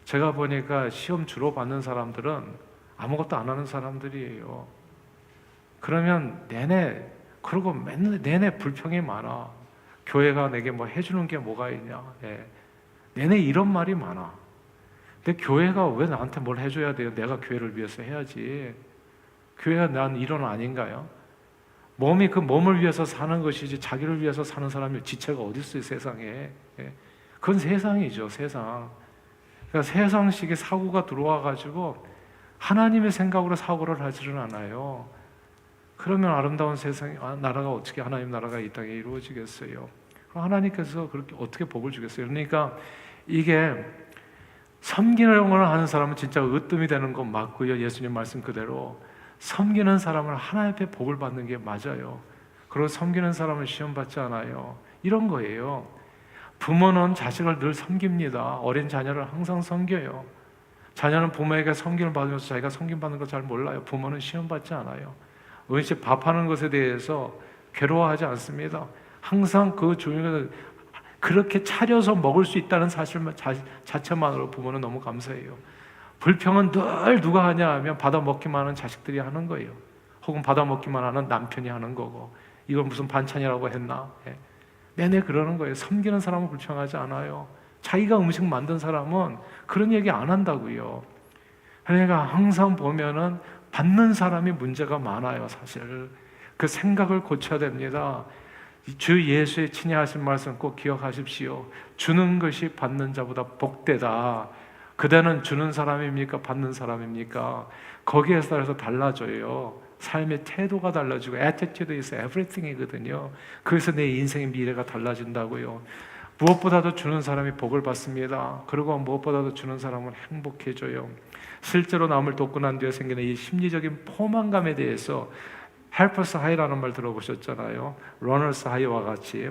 제가 보니까 시험 주로 받는 사람들은 아무것도 안 하는 사람들이에요. 그러면 그리고 맨날 내내 불평이 많아. 교회가 내게 뭐 해주는 게 뭐가 있냐. 예. 내내 이런 말이 많아. 근데 교회가 왜 나한테 뭘 해줘야 돼요? 내가 교회를 위해서 해야지. 교회가 난 일원 아닌가요? 몸이 그 몸을 위해서 사는 것이지 자기를 위해서 사는 사람이 지체가 어디 있어요 세상에. 예. 그건 세상이죠 세상. 그러니까 세상식의 사고가 들어와가지고 하나님의 생각으로 사고를 하지는 않아요. 그러면 아름다운 세상 나라가 어떻게 하나님 나라가 이 땅에 이루어지겠어요? 하나님께서 그렇게 어떻게 복을 주겠어요? 그러니까 이게 섬기는 걸 하는 사람은 진짜 으뜸이 되는 건 맞고요. 예수님 말씀 그대로 섬기는 사람은 하나님 앞에 복을 받는 게 맞아요. 그리고 섬기는 사람은 시험 받지 않아요. 이런 거예요. 부모는 자식을 늘 섬깁니다. 어린 자녀를 항상 섬겨요. 자녀는 부모에게 섬김을 받으면서 자기가 섬김 받는 걸 잘 몰라요. 부모는 시험 받지 않아요. 음식 밥하는 것에 대해서 괴로워하지 않습니다. 항상 그 조용히 그렇게 차려서 먹을 수 있다는 사실 자체만으로 부모는 너무 감사해요. 불평은 늘 누가 하냐 하면 받아먹기만 하는 자식들이 하는 거예요. 혹은 받아먹기만 하는 남편이 하는 거고, 이건 무슨 반찬이라고 했나. 내내 그러는 거예요. 섬기는 사람은 불평하지 않아요. 자기가 음식 만든 사람은 그런 얘기 안 한다고요. 그러니까 항상 보면은 받는 사람이 문제가 많아요. 사실 그 생각을 고쳐야 됩니다. 주 예수의 친히 하신 말씀 꼭 기억하십시오. 주는 것이 받는 자보다 복되다. 그대는 주는 사람입니까? 받는 사람입니까? 거기에 따라서 달라져요. 삶의 태도가 달라지고 attitude is everything이거든요. 그래서 내 인생의 미래가 달라진다고요. 무엇보다도 주는 사람이 복을 받습니다. 그리고 무엇보다도 주는 사람은 행복해져요. 실제로 남을 돕고 난 뒤에 생기는 이 심리적인 포만감에 대해서 헬퍼스 하이라는 말 들어보셨잖아요. 러너스 하이와 같이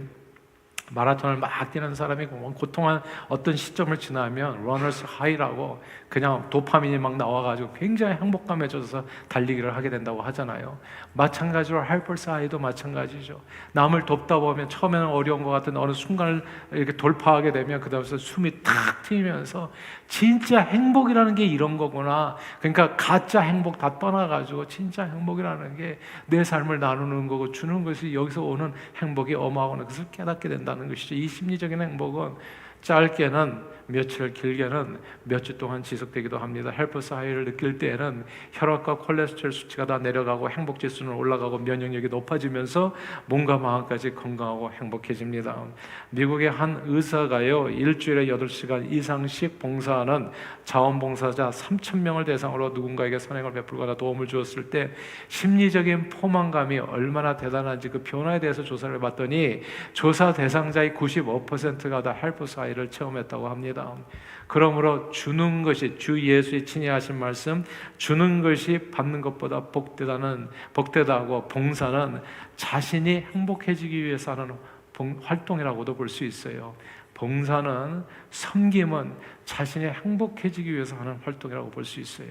마라톤을 막 뛰는 사람이 고통한 어떤 시점을 지나면 러너스 하이라고 그냥 도파민이 막 나와가지고 굉장히 행복감에 젖어서 달리기를 하게 된다고 하잖아요. 마찬가지로 헬퍼스 하이도 마찬가지죠. 남을 돕다 보면 처음에는 어려운 것 같은 어느 순간을 이렇게 돌파하게 되면 그 다음에 숨이 탁 트이면서 진짜 행복이라는 게 이런 거구나. 그러니까 가짜 행복 다 떠나가지고 진짜 행복이라는 게 내 삶을 나누는 거고 주는 것이 여기서 오는 행복이 어마어마한 것을 깨닫게 된다는 것이죠. 이 심리적인 행복은 짧게는 며칠, 길게는 몇 주 동안 지속되기도 합니다. 헬퍼스 하이를 느낄 때에는 혈압과 콜레스테롤 수치가 다 내려가고 행복 지수는 올라가고 면역력이 높아지면서 몸과 마음까지 건강하고 행복해집니다. 미국의 한 의사가요, 일주일에 8시간 이상씩 봉사하는 자원봉사자 3,000명을 대상으로 누군가에게 선행을 베풀거나 도움을 주었을 때 심리적인 포만감이 얼마나 대단한지 그 변화에 대해서 조사를 해봤더니 조사 대상자의 95%가 다 헬퍼스 하이를 체험했다고 합니다. 그러므로 주는 것이 주 예수의 친히 하신 말씀 주는 것이 받는 것보다 복되다고 봉사는 자신이 행복해지기 위해서 하는 활동이라고도 볼 수 있어요. 봉사는 섬김은 자신이 행복해지기 위해서 하는 활동이라고 볼 수 있어요.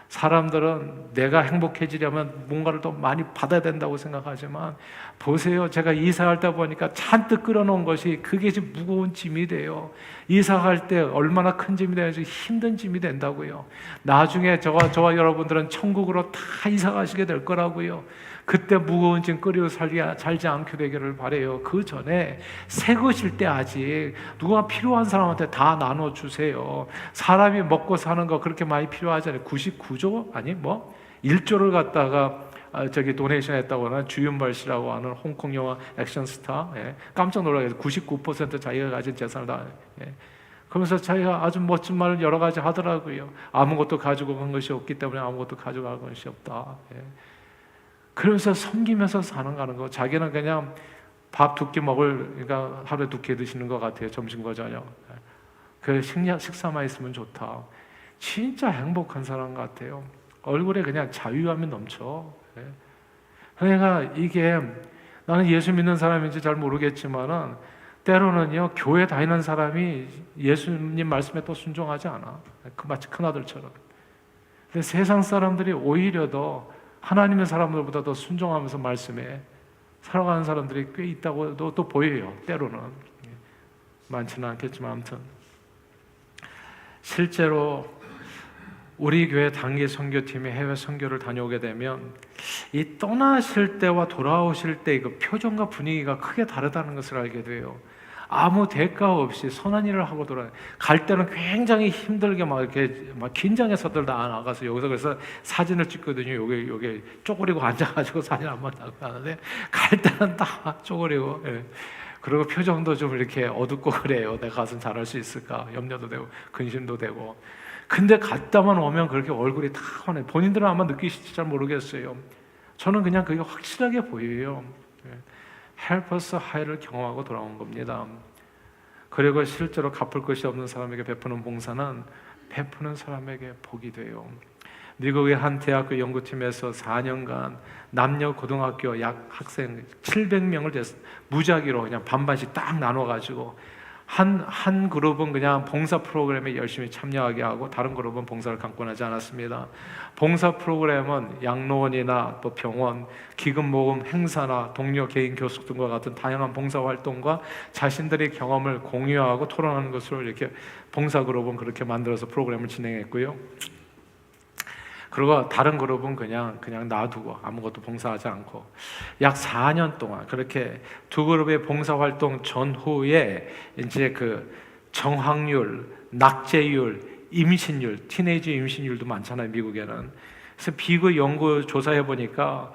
사람들은 내가 행복해지려면 뭔가를 더 많이 받아야 된다고 생각하지만 보세요. 제가 이사할 때 보니까 잔뜩 끌어놓은 것이 그게 지금 무거운 짐이 돼요. 이사할 때 얼마나 큰 짐이 되는지 힘든 짐이 된다고요. 나중에 저와 여러분들은 천국으로 다 이사 가시게 될 거라고요. 그때 무거운 짐 끌고 살지 않게 되기를 바라요. 그 전에 새 것일 때 아직 누가 필요한 사람한테 다 나눠주세요. 사람이 먹고 사는 거 그렇게 많이 필요하잖아요. 99조? 아니 1조를 갖다가 도네이션 했다고 하는 주윤발 씨라고 하는 홍콩 영화 액션 스타, 깜짝 놀라게 99% 자기가 가진 재산을 다, 그러면서 자기가 아주 멋진 말을 여러 가지 하더라고요. 아무것도 가지고 간 것이 없기 때문에 아무것도 가져갈 것이 없다. 그러면서 섬기면서 가는 거. 자기는 그냥 밥 2끼 그러니까 하루에 2끼 드시는 것 같아요. 점심과 저녁. 그 식사만 있으면 좋다. 진짜 행복한 사람 같아요. 얼굴에 그냥 자유함이 넘쳐. 그러니까 이게 나는 예수 믿는 사람인지 잘 모르겠지만은 때로는요 교회 다니는 사람이 예수님 말씀에 또 순종하지 않아. 마치 큰아들처럼. 근데 세상 사람들이 오히려 더 하나님의 사람들보다 더 순종하면서 말씀에 살아가는 사람들이 꽤 있다고 또 보여요. 때로는. 많지는 않겠지만 아무튼 실제로 우리 교회 단기 선교팀이 해외 선교를 다녀오게 되면 이 떠나실 때와 돌아오실 때 그 표정과 분위기가 크게 다르다는 것을 알게 돼요. 아무 대가 없이 선한 일을 하고 돌아요. 갈 때는 굉장히 힘들게 막 이렇게 막 긴장해서들 다 나가서 여기서 그래서 사진을 찍거든요. 요게 쪼그리고 앉아가지고 사진 한번 나가는데 갈 때는 다 쪼그리고, 예. 그리고 표정도 좀 이렇게 어둡고 그래요. 내가 가서 잘할 수 있을까 염려도 되고 근심도 되고. 근데 갔다만 오면 그렇게 얼굴이 다 환해. 본인들은 아마 느끼실지 잘 모르겠어요. 저는 그냥 그게 확실하게 보여요. Help us high를 경험하고 돌아온 겁니다. 그리고 실제로 갚을 것이 없는 사람에게 베푸는 봉사는 베푸는 사람에게 복이 돼요. 미국의 한 대학교 연구팀에서 4년간 남녀 고등학교 약 학생 700명을 무작위로 그냥 반반씩 딱 나눠가지고 한 그룹은 그냥 봉사 프로그램에 열심히 참여하게 하고 다른 그룹은 봉사를 강권하지 않았습니다. 봉사 프로그램은 양로원이나 또 병원, 기금모금 행사나 동료 개인 교습 등과 같은 다양한 봉사 활동과 자신들의 경험을 공유하고 토론하는 것으로 이렇게 봉사 그룹은 그렇게 만들어서 프로그램을 진행했고요. 그리고 다른 그룹은 그냥 놔두고 아무것도 봉사하지 않고 약 4년 동안 그렇게 두 그룹의 봉사활동 전후에 이제 그 정확률, 낙제율, 임신율, 티네이지 임신율도 많잖아요, 미국에는. 그래서 비교 연구 조사해 보니까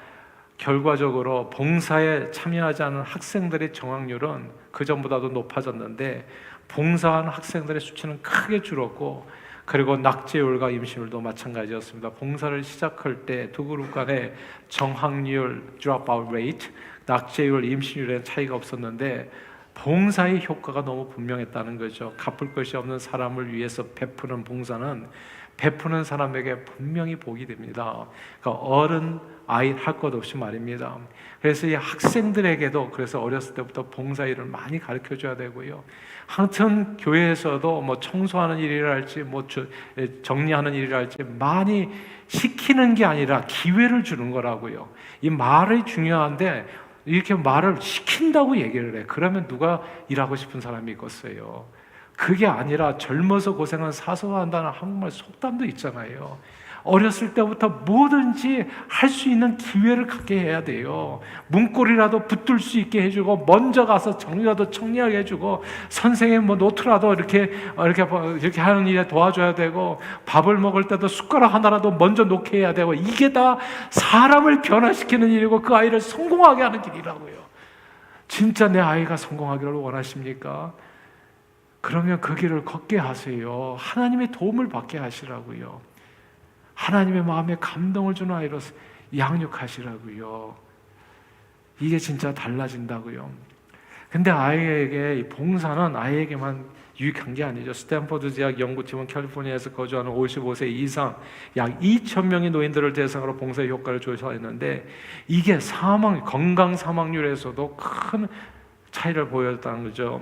결과적으로 봉사에 참여하지 않은 학생들의 정확률은 그 전보다도 높아졌는데 봉사하는 학생들의 수치는 크게 줄었고 그리고 낙제율과 임신율도 마찬가지였습니다. 봉사를 시작할 때 두 그룹 간의 정확률, dropout rate, 낙제율, 임신율에는 차이가 없었는데 봉사의 효과가 너무 분명했다는 거죠. 갚을 것이 없는 사람을 위해서 베푸는 봉사는 베푸는 사람에게 분명히 복이 됩니다. 그러니까 어른, 아이 할 것 없이 말입니다. 그래서 이 학생들에게도 그래서 어렸을 때부터 봉사일을 많이 가르쳐줘야 되고요. 하여튼 교회에서도 뭐 청소하는 일이랄지 뭐 정리하는 일이랄지 많이 시키는 게 아니라 기회를 주는 거라고요. 이 말이 중요한데 이렇게 말을 시킨다고 얘기를 해. 그러면 누가 일하고 싶은 사람이 있겠어요? 그게 아니라 젊어서 고생은 사서 한다는 한국말 속담도 있잖아요. 어렸을 때부터 뭐든지 할 수 있는 기회를 갖게 해야 돼요. 문고리라도 붙들 수 있게 해주고 먼저 가서 정리라도 정리하게 해주고 선생님 뭐 노트라도 이렇게 하는 일에 도와줘야 되고 밥을 먹을 때도 숟가락 하나라도 먼저 놓게 해야 되고 이게 다 사람을 변화시키는 일이고 그 아이를 성공하게 하는 길이라고요. 진짜 내 아이가 성공하기를 원하십니까? 그러면 그 길을 걷게 하세요. 하나님의 도움을 받게 하시라고요. 하나님의 마음에 감동을 주는 아이로 양육하시라고요. 이게 진짜 달라진다고요. 근데 아이에게 이 봉사는 아이에게만 유익한 게 아니죠. 스탠퍼드 대학 연구팀은 캘리포니아에서 거주하는 55세 이상 약 2,000명의 노인들을 대상으로 봉사의 효과를 조사했는데 이게 건강 사망률에서도 큰 차이를 보였다는 거죠.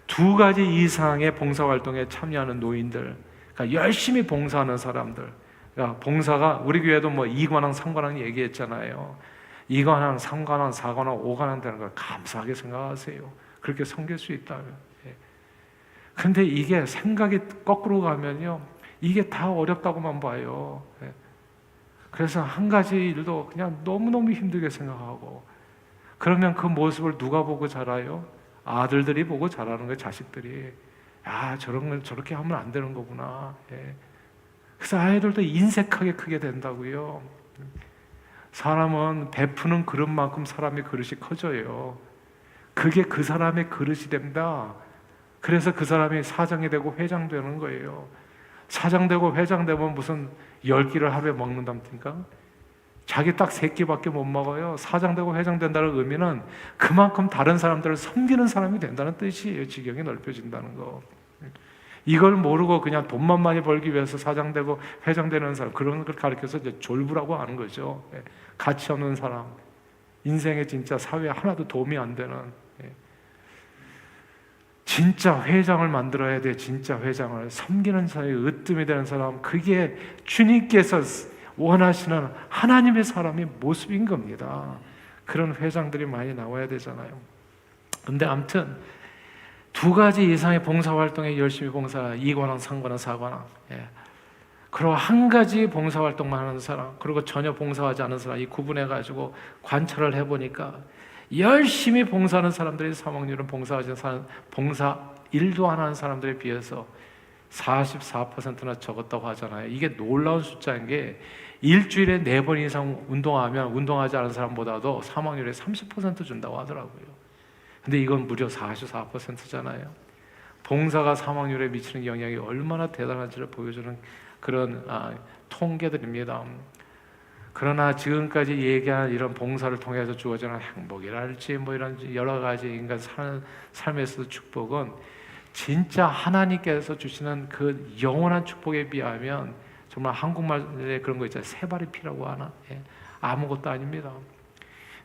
2가지 이상의 봉사활동에 참여하는 노인들, 그러니까 열심히 봉사하는 사람들. 그러니까 봉사가 우리 교회도 뭐 2관왕, 3관왕 얘기했잖아요. 2관왕, 3관왕, 4관왕, 5관왕 되는 걸 감사하게 생각하세요. 그렇게 섬길 수 있다면. 근데 이게 생각이 거꾸로 가면요, 이게 다 어렵다고만 봐요. 그래서 한 가지 일도 그냥 너무너무 힘들게 생각하고 그러면 그 모습을 누가 보고 자라요? 아들들이 보고 자라는 거예요. 자식들이. 야, 저런 걸 저렇게 하면 안 되는 거구나. 그래서 아이들도 인색하게 크게 된다고요. 사람은 베푸는 그릇만큼 사람의 그릇이 커져요. 그게 그 사람의 그릇이 된다. 그래서 그 사람이 사장이 되고 회장 되는 거예요. 사장 되고 회장 되면 무슨 10끼를 하루에 먹는답니까? 자기 딱 3끼밖에 못 먹어요. 사장 되고 회장 된다는 의미는 그만큼 다른 사람들을 섬기는 사람이 된다는 뜻이에요. 지경이 넓혀진다는 거. 이걸 모르고 그냥 돈만 많이 벌기 위해서 사장 되고 회장 되는 사람, 그런 걸 가르쳐서 이제 졸부라고 하는 거죠. 가치 없는 사람, 인생에 진짜 사회에 하나도 도움이 안 되는. 진짜 회장을 만들어야 돼. 진짜 회장을 섬기는 사회에 으뜸이 되는 사람, 그게 주님께서 원하시는 하나님의 사람의 모습인 겁니다. 그런 회장들이 많이 나와야 되잖아요. 근데 아무튼 두 가지 이상의 봉사활동에 열심히 봉사, 2관왕, 3관왕, 4관왕. 그리고 한 가지 봉사활동만 하는 사람, 그리고 전혀 봉사하지 않은 사람, 이 구분해가지고 관찰을 해보니까 열심히 봉사하는 사람들의 사망률은 봉사 일도 안 하는 사람들에 비해서 44%나 적었다고 하잖아요. 이게 놀라운 숫자인 게 일주일에 4번 이상 운동하면 운동하지 않은 사람보다도 사망률이 30% 준다고 하더라고요. 근데 이건 무려 44%잖아요. 봉사가 사망률에 미치는 영향이 얼마나 대단한지를 보여주는 그런 통계들입니다. 그러나 지금까지 얘기한 이런 봉사를 통해서 주어지는 행복이랄지 뭐 이런 여러 가지 인간 사는 삶에서도 축복은 진짜 하나님께서 주시는 그 영원한 축복에 비하면 정말 한국말에 그런 거 있잖아요. 세 발의 피라고 하나? 아무것도 아닙니다.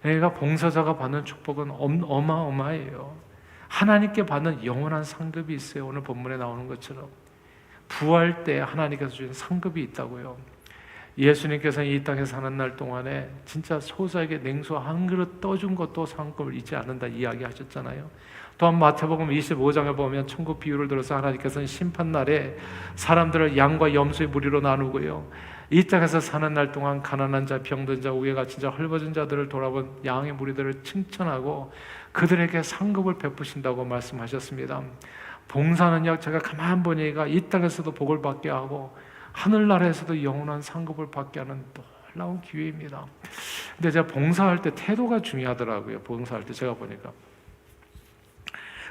그러니까 봉사자가 받는 축복은 어마어마해요. 하나님께 받는 영원한 상급이 있어요. 오늘 본문에 나오는 것처럼 부활 때 하나님께서 주신 상급이 있다고요. 예수님께서 이 땅에 사는 날 동안에 진짜 소자에게 냉수 한 그릇 떠준 것도 상급을 잊지 않는다 이야기하셨잖아요. 또한 마태복음 25장에 보면 천국 비유를 들어서 하나님께서는 심판날에 사람들을 양과 염소의 무리로 나누고요, 이 땅에서 사는 날 동안 가난한 자, 병든 자, 우에 갇힌 자, 헐벗은 자들을 돌아본 양의 무리들을 칭찬하고 그들에게 상급을 베푸신다고 말씀하셨습니다. 봉사는요, 제가 가만 보니까 이 땅에서도 복을 받게 하고 하늘나라에서도 영원한 상급을 받게 하는 놀라운 기회입니다. 근데 제가 봉사할 때 태도가 중요하더라고요. 봉사할 때 제가 보니까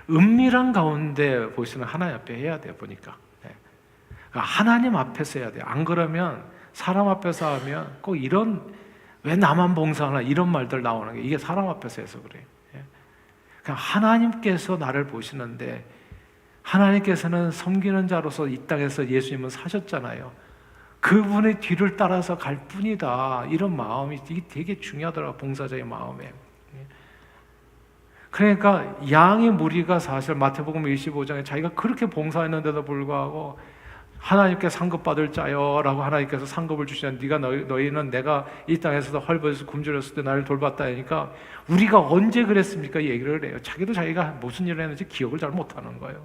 은밀한 가운데 보시는 하나님 앞에 해야 돼요. 보니까 그러니까 하나님 앞에서 해야 돼요. 안 그러면 사람 앞에서 하면 꼭 이런 왜 나만 봉사하나 이런 말들 나오는 게 이게 사람 앞에서 해서 그래요. 그러니까 하나님께서 나를 보시는데 하나님께서는 섬기는 자로서 이 땅에서 예수님은 사셨잖아요. 그분의 뒤를 따라서 갈 뿐이다. 이런 마음이 이게 되게 중요하더라고요. 봉사자의 마음에. 그러니까 양의 무리가 사실 마태복음 25장에 자기가 그렇게 봉사했는데도 불구하고 하나님께 상급 받을 자여 라고 하나님께서 상급을 주시는 너희는 내가 이 땅에서도 헐벗어서 굶주렸을 때 나를 돌봤다 하니까 우리가 언제 그랬습니까? 얘기를 해요. 자기가 무슨 일을 했는지 기억을 잘 못하는 거예요.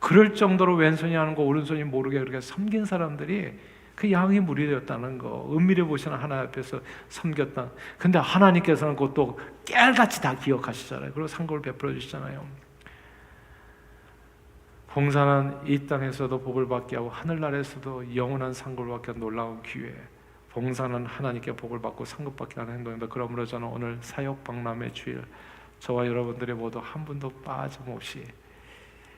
그럴 정도로 왼손이 하는 거 오른손이 모르게 그렇게 섬긴 사람들이 그 양의 무리였다는 거, 은밀히 보시는 하나님 앞에서 섬겼다. 근데 하나님께서는 그것도 깨알같이 다 기억하시잖아요. 그리고 상급을 베풀어 주시잖아요. 봉사는 이 땅에서도 복을 받게 하고 하늘나라에서도 영원한 상급을 받게 하는 놀라운 기회. 봉사는 하나님께 복을 받고 상급 받게 하는 행동입니다. 그러므로 저는 오늘 사역 박람회 주일 저와 여러분들이 모두 한 분도 빠짐없이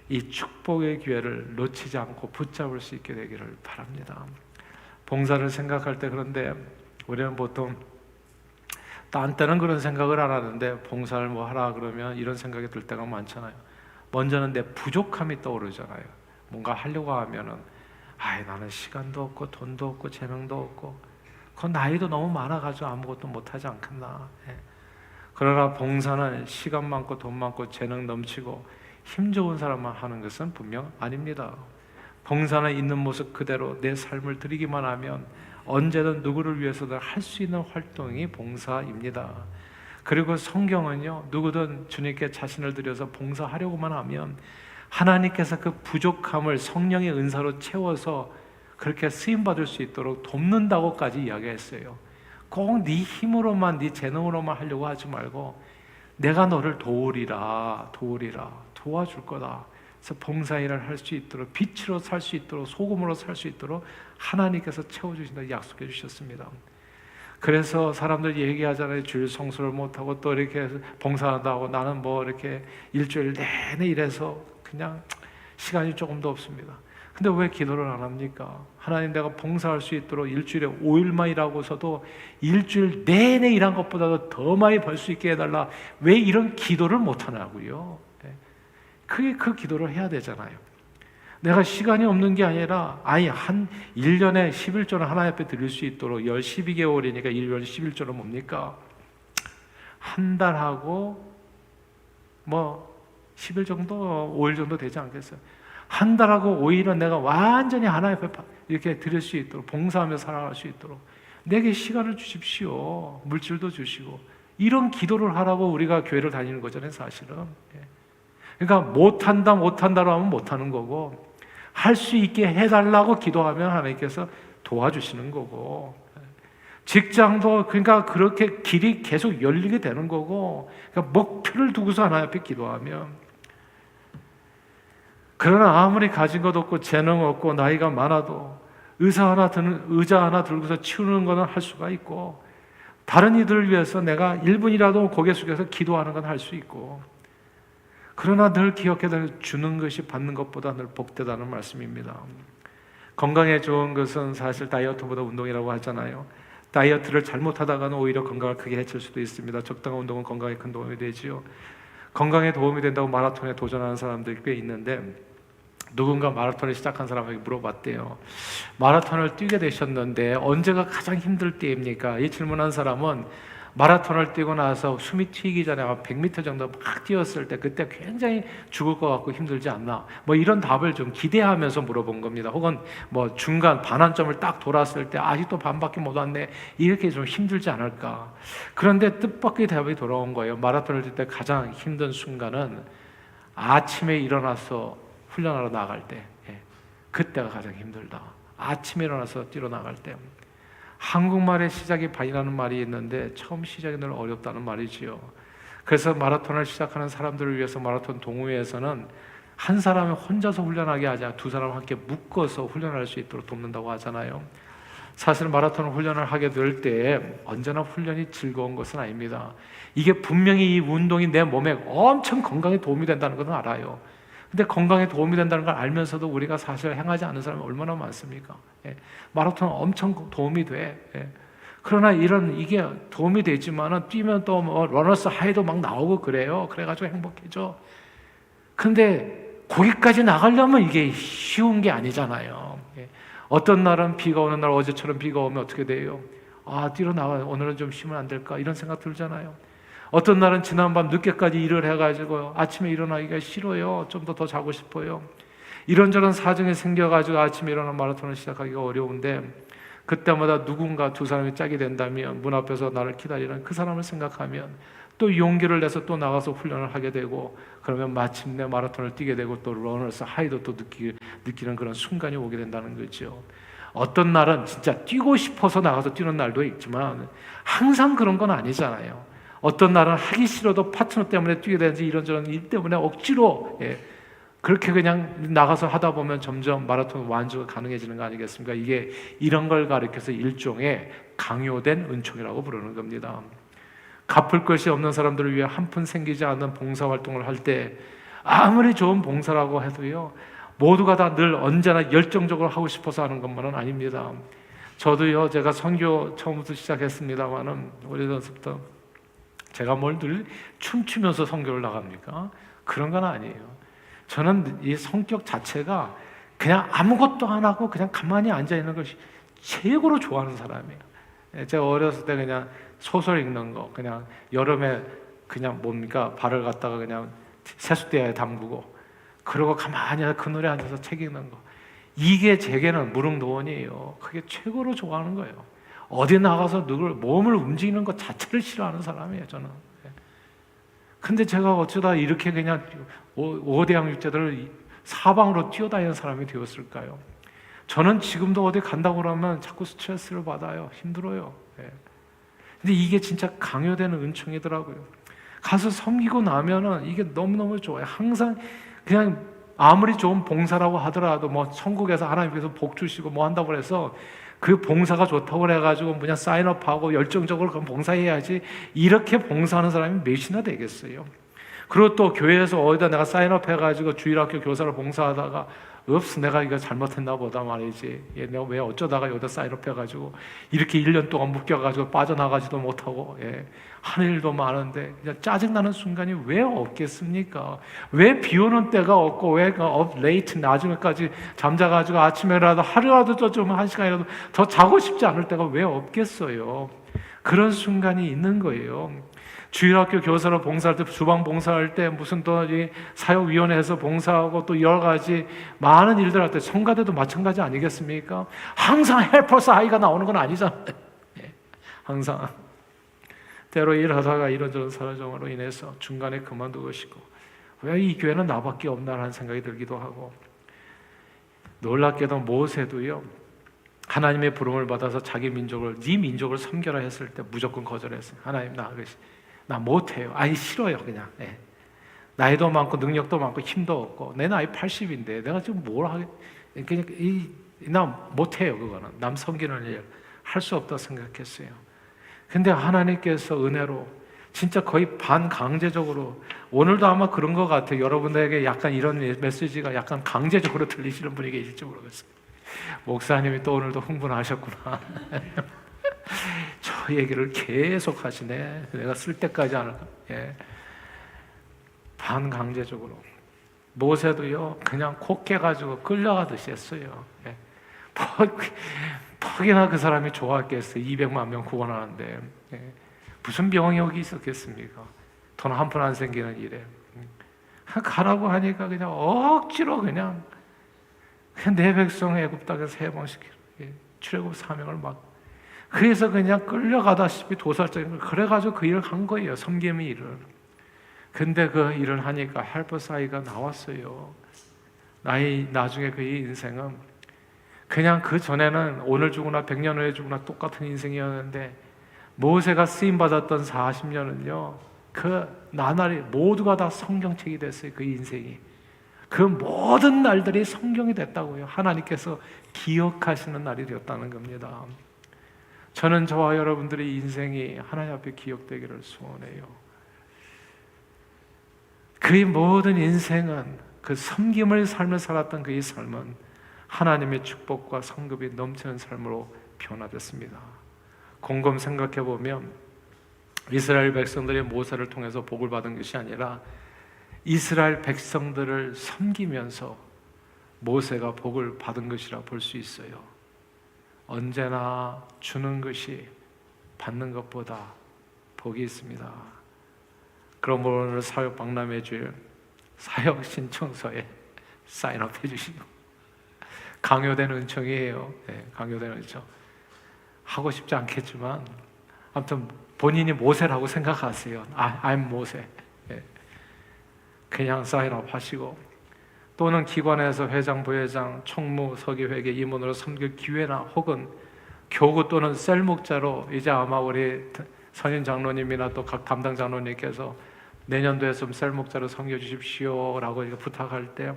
이 축복의 기회를 놓치지 않고 붙잡을 수 있게 되기를 바랍니다. 봉사를 생각할 때 그런데 우리는 보통 딴 때는 그런 생각을 안 하는데 봉사를 뭐 하라 그러면 이런 생각이 들 때가 많잖아요. 먼저는 내 부족함이 떠오르잖아요. 뭔가 하려고 하면은 나는 시간도 없고 돈도 없고 재능도 없고 그 나이도 너무 많아가지고 아무것도 못하지 않겠나. 그러나 봉사는 시간 많고 돈 많고 재능 넘치고 힘 좋은 사람만 하는 것은 분명 아닙니다. 봉사는 있는 모습 그대로 내 삶을 드리기만 하면 언제든 누구를 위해서든 할 수 있는 활동이 봉사입니다. 그리고 성경은요, 누구든 주님께 자신을 드려서 봉사하려고만 하면 하나님께서 그 부족함을 성령의 은사로 채워서 그렇게 쓰임받을 수 있도록 돕는다고까지 이야기했어요. 꼭 네 힘으로만, 네 재능으로만 하려고 하지 말고 내가 너를 도우리라 도와줄 거다. 그래서 봉사일을 할 수 있도록, 빛으로 살 수 있도록, 소금으로 살 수 있도록 하나님께서 채워주신다고 약속해 주셨습니다. 그래서 사람들 얘기하잖아요. 주일 성수를 못하고 또 이렇게 봉사한다고 나는 뭐 이렇게 일주일 내내 일해서 그냥 시간이 조금도 없습니다. 근데 왜 기도를 안 합니까? 하나님, 내가 봉사할 수 있도록 일주일에 5일만 일하고서도 일주일 내내 일한 것보다도 더 많이 벌 수 있게 해달라. 왜 이런 기도를 못 하냐고요. 그 기도를 해야 되잖아요. 내가 시간이 없는 게 아니라 아예 한 1년에 11조를 하나님 앞에 드릴 수 있도록 12개월이니까 1년에 11조는 뭡니까? 한 달하고 뭐 10일 정도, 5일 정도 되지 않겠어요? 한 달하고 5일은 내가 완전히 하나님 앞에 이렇게 드릴 수 있도록, 봉사하며 살아갈 수 있도록 내게 시간을 주십시오. 물질도 주시고. 이런 기도를 하라고 우리가 교회를 다니는 거잖아요, 사실은. 그러니까 못한다로 하면 못하는 거고, 할 수 있게 해달라고 기도하면 하나님께서 도와주시는 거고, 직장도 그러니까 그렇게 길이 계속 열리게 되는 거고, 그러니까 목표를 두고서 하나님 앞에 기도하면. 그러나 아무리 가진 것 없고 재능 없고 나이가 많아도 의자 하나 들고서 치우는 거는 할 수가 있고, 다른 이들을 위해서 내가 1분이라도 고개 숙여서 기도하는 건 할 수 있고, 그러나 늘 기억해야 주는 것이 받는 것보다 늘 복되다는 말씀입니다. 건강에 좋은 것은 사실 다이어트보다 운동이라고 하잖아요. 다이어트를 잘못하다가는 오히려 건강을 크게 해칠 수도 있습니다. 적당한 운동은 건강에 큰 도움이 되지요. 건강에 도움이 된다고 마라톤에 도전하는 사람들이 꽤 있는데, 누군가 마라톤을 시작한 사람에게 물어봤대요. 마라톤을 뛰게 되셨는데 언제가 가장 힘들 때입니까? 이 질문한 사람은 마라톤을 뛰고 나서 숨이 튀기 전에 100m 정도 막 뛰었을 때 그때 굉장히 죽을 것 같고 힘들지 않나? 뭐 이런 답을 좀 기대하면서 물어본 겁니다. 혹은 뭐 중간 반환점을 딱 돌았을 때 아직도 반밖에 못 왔네, 이렇게 좀 힘들지 않을까? 그런데 뜻밖의 답이 돌아온 거예요. 마라톤을 뛸 때 가장 힘든 순간은 아침에 일어나서 훈련하러 나갈 때, 그때가 가장 힘들다. 아침에 일어나서 뛰러 나갈 때. 한국말의 시작이 반이라는 말이 있는데 처음 시작이 늘 어렵다는 말이지요. 그래서 마라톤을 시작하는 사람들을 위해서 마라톤 동호회에서는 한 사람이 혼자서 훈련하게 하지 않고 두 사람을 함께 묶어서 훈련할 수 있도록 돕는다고 하잖아요. 사실 마라톤 훈련을 하게 될 때 언제나 훈련이 즐거운 것은 아닙니다. 이게 분명히 이 운동이 내 몸에 엄청 건강에 도움이 된다는 것은 알아요. 근데 건강에 도움이 된다는 걸 알면서도 우리가 사실 행하지 않는 사람이 얼마나 많습니까? 마라톤은 엄청 도움이 돼. 그러나 이게 도움이 되지만은 뛰면 또 뭐 러너스 하이도 막 나오고 그래요. 그래가지고 행복해져. 근데 거기까지 나가려면 이게 쉬운 게 아니잖아요. 어떤 날은 비가 오는 날, 어제처럼 비가 오면 어떻게 돼요? 뛰러 나가, 오늘은 좀 쉬면 안 될까? 이런 생각 들잖아요. 어떤 날은 지난밤 늦게까지 일을 해가지고 아침에 일어나기가 싫어요. 좀 더 자고 싶어요. 이런저런 사정이 생겨가지고 아침에 일어나 마라톤을 시작하기가 어려운데, 그때마다 누군가 두 사람이 짝이 된다면 문 앞에서 나를 기다리는 그 사람을 생각하면 또 용기를 내서 또 나가서 훈련을 하게 되고, 그러면 마침내 마라톤을 뛰게 되고 또 러너스 하이도 또 느끼는 그런 순간이 오게 된다는 거죠. 어떤 날은 진짜 뛰고 싶어서 나가서 뛰는 날도 있지만 항상 그런 건 아니잖아요. 어떤 날은 하기 싫어도 파트너 때문에 뛰게 되는지 이런저런 일 때문에 억지로 그렇게 그냥 나가서 하다 보면 점점 마라톤 완주가 가능해지는 거 아니겠습니까? 이게 이런 걸 가리켜서 일종의 강요된 은총이라고 부르는 겁니다. 갚을 것이 없는 사람들을 위해 한 푼 생기지 않는 봉사활동을 할 때 아무리 좋은 봉사라고 해도요, 모두가 다 늘 언제나 열정적으로 하고 싶어서 하는 것만은 아닙니다. 저도요, 제가 선교 처음부터 시작했습니다만은 오래전부터 제가 뭘 늘 춤추면서 선교를 나갑니까? 그런 건 아니에요. 저는 이 성격 자체가 그냥 아무것도 안 하고 그냥 가만히 앉아 있는 것이 최고로 좋아하는 사람이에요. 제가 어렸을 때 그냥 소설 읽는 거, 그냥 여름에 그냥 발을 갖다가 그냥 세숫대야에 담그고, 그러고 가만히 그늘에 앉아서 책 읽는 거, 이게 제게는 무릉도원이에요. 그게 최고로 좋아하는 거예요. 어디 나가서 몸을 움직이는 것 자체를 싫어하는 사람이에요, 저는. 근데 제가 어쩌다 이렇게 그냥 5대양 6제들을 사방으로 뛰어다니는 사람이 되었을까요? 저는 지금도 어디 간다고 그러면 자꾸 스트레스를 받아요. 힘들어요. 근데 이게 진짜 강요되는 은총이더라고요. 가서 섬기고 나면은 이게 너무너무 좋아요. 항상 그냥 아무리 좋은 봉사라고 하더라도 뭐 천국에서 하나님께서 복 주시고 뭐 한다고 해서 그 봉사가 좋다고 그래가지고 그냥 사인업하고 열정적으로 그럼 봉사해야지, 이렇게 봉사하는 사람이 몇이나 되겠어요? 그리고 또 교회에서 어디다 내가 사인업해가지고 주일학교 교사로 봉사하다가 내가 이거 잘못했나 보다 말이지, 내가 왜 어쩌다가 여기다 사인업해가지고 이렇게 1년 동안 묶여가지고 빠져나가지도 못하고 하는 일도 많은데, 그냥 짜증나는 순간이 왜 없겠습니까? 왜 비 오는 때가 없고 왜 레이트 나중에까지 잠자가지고 아침에라도 하루라도 좀 1시간이라도 더 자고 싶지 않을 때가 왜 없겠어요? 그런 순간이 있는 거예요. 주일학교 교사로 봉사할 때, 주방 봉사할 때, 무슨 또 사역위원회에서 봉사하고 또 여러 가지 많은 일들 할 때, 성가대도 마찬가지 아니겠습니까? 항상 헬퍼스 아이가 나오는 건 아니잖아요. 항상 때로 일하다가 이런저런 사정으로 인해서 중간에 그만두고 싶고 왜 이 교회는 나밖에 없나라는 생각이 들기도 하고, 놀랍게도 모세도요, 하나님의 부름을 받아서 자기 민족을, 네 민족을 섬겨라 했을 때 무조건 거절했어요. 하나님, 나 못해요. 아니 싫어요. 그냥 나이도 많고 능력도 많고 힘도 없고, 내 나이 80인데 내가 지금 뭘 하겠, 그냥 나 못해요. 그거는 남 섬기는 일 할 수 없다고 생각했어요. 근데 하나님께서 은혜로 진짜 거의 반강제적으로, 오늘도 아마 그런 것 같아요. 여러분들에게 약간 이런 메시지가 약간 강제적으로 들리시는 분이 계실지 모르겠어요. 목사님이 또 오늘도 흥분하셨구나. 저 얘기를 계속 하시네. 내가 쓸 때까지 안 할까? 반강제적으로. 모세도요, 그냥 코 깨가지고 끌려가듯이 했어요. 퍽이나 그 사람이 좋았겠어요. 200만 명 구원하는데. 무슨 병이 여기 있었겠습니까? 돈 한 푼 안 생기는 일에. 가라고 하니까 그냥 억지로 그냥 내 백성 애굽 땅에서 해방시키고, 출애굽 사명을 막, 그래서 그냥 끌려가다시피 도살적인 걸, 그래가지고 그 일을 한 거예요. 섬김의 일을. 근데 그 일을 하니까 헬퍼 사이가 나왔어요. 나중에 그의 인생은 그냥 그 전에는 오늘 죽으나 100년 후에 죽으나 똑같은 인생이었는데, 모세가 쓰임 받았던 40년은요, 그 나날이 모두가 다 성경책이 됐어요. 그 인생이, 그 모든 날들이 성경이 됐다고요. 하나님께서 기억하시는 날이 되었다는 겁니다. 저는 저와 여러분들의 인생이 하나님 앞에 기억되기를 소원해요. 그의 모든 인생은, 그 섬김의 삶을 살았던 그의 삶은 하나님의 축복과 성급이 넘치는 삶으로 변화됐습니다. 곰곰 생각해 보면 이스라엘 백성들이 모세를 통해서 복을 받은 것이 아니라 이스라엘 백성들을 섬기면서 모세가 복을 받은 것이라 볼 수 있어요. 언제나 주는 것이 받는 것보다 복이 있습니다. 그럼 오늘 사역 박람회 줄 사역 신청서에 사인업 해주시고, 강요된 은총이에요. 강요된 은총. 하고 싶지 않겠지만 아무튼 본인이 모세라고 생각하세요. I'm 모세. 그냥 사인업 하시고, 또는 기관에서 회장, 부회장, 총무, 서기회계 임원으로 섬길 기회나 혹은 교구 또는 셀목자로, 이제 아마 우리 선임 장로님이나 또 각 담당 장로님께서 내년도에 좀 셀목자로 섬겨주십시오 라고 부탁할 때,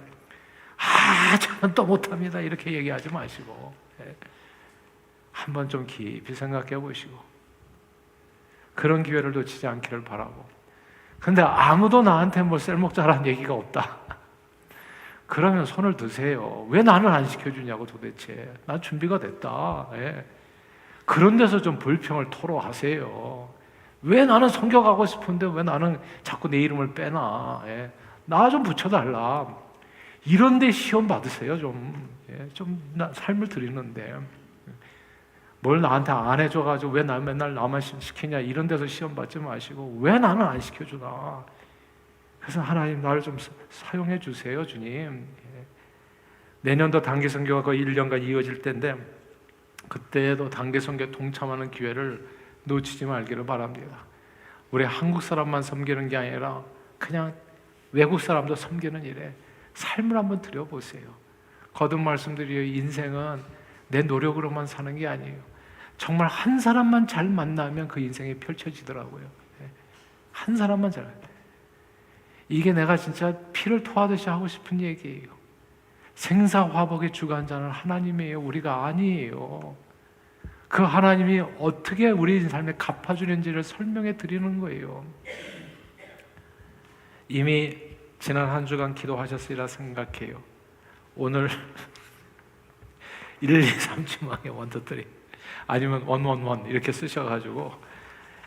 저는 또 못합니다 이렇게 얘기하지 마시고, 한번 좀 깊이 생각해 보시고, 그런 기회를 놓치지 않기를 바라고. 근데 아무도 나한테 뭐 셀목자라는 얘기가 없다. 그러면 손을 드세요. 왜 나는 안 시켜주냐고 도대체. 난 준비가 됐다. 그런 데서 좀 불평을 토로하세요. 왜 나는 성경하고 싶은데 왜 나는 자꾸 내 이름을 빼나. 나 좀 붙여달라. 이런 데 시험 받으세요. 좀 삶을 드리는데 뭘 나한테 안 해줘가지고 왜 나 맨날 나만 시키냐, 이런 데서 시험 받지 마시고 왜 나는 안 시켜주나. 그래서 하나님 나를 좀 사용해 주세요 주님. 내년도 단기 선교가 거의 1년간 이어질 때인데, 그때도 단기 선교에 동참하는 기회를 놓치지 말기를 바랍니다. 우리 한국 사람만 섬기는 게 아니라 그냥 외국 사람도 섬기는 일에 삶을 한번 들여보세요. 거듭 말씀드려요. 인생은 내 노력으로만 사는 게 아니에요. 정말 한 사람만 잘 만나면 그 인생이 펼쳐지더라고요. 한 사람만 잘. 이게 내가 진짜 피를 토하듯이 하고 싶은 얘기예요. 생사화복의 주관자는 하나님이에요. 우리가 아니에요. 그 하나님이 어떻게 우리 삶에 갚아주는지를 설명해 드리는 거예요. 이미 지난 한 주간 기도하셨으리라 생각해요. 오늘 1, 2, 3주망의 원더들이 아니면 111 이렇게 쓰셔가지고,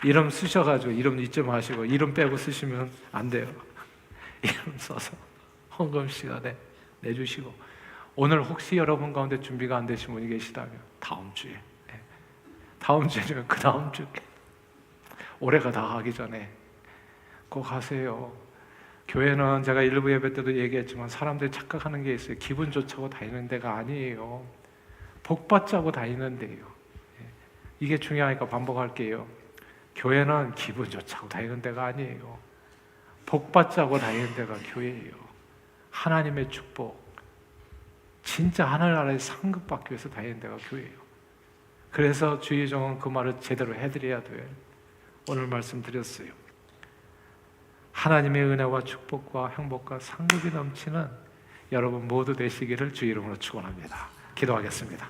이름 쓰셔가지고 이름 잊지 마시고, 이름 빼고 쓰시면 안 돼요. 이름 써서 헌금 시간에 내주시고, 오늘 혹시 여러분 가운데 준비가 안 되신 분이 계시다면 다음 주에, 다음 주에, 그 다음 주에, 올해가 다 가기 전에 꼭 하세요. 교회는 제가 일부 예배 때도 얘기했지만 사람들이 착각하는 게 있어요. 기분 좋자고 다니는 데가 아니에요. 복 받자고 다니는 데예요. 이게 중요하니까 반복할게요. 교회는 기분 좋자고 다니는 데가 아니에요. 복받자고 다니는 데가 교회예요. 하나님의 축복, 진짜 하늘나라의 상급 받기 위해서 다니는 데가 교회예요. 그래서 주의 종은 그 말을 제대로 해드려야 돼요. 오늘 말씀드렸어요. 하나님의 은혜와 축복과 행복과 상급이 넘치는 여러분 모두 되시기를 주 이름으로 축원합니다. 기도하겠습니다.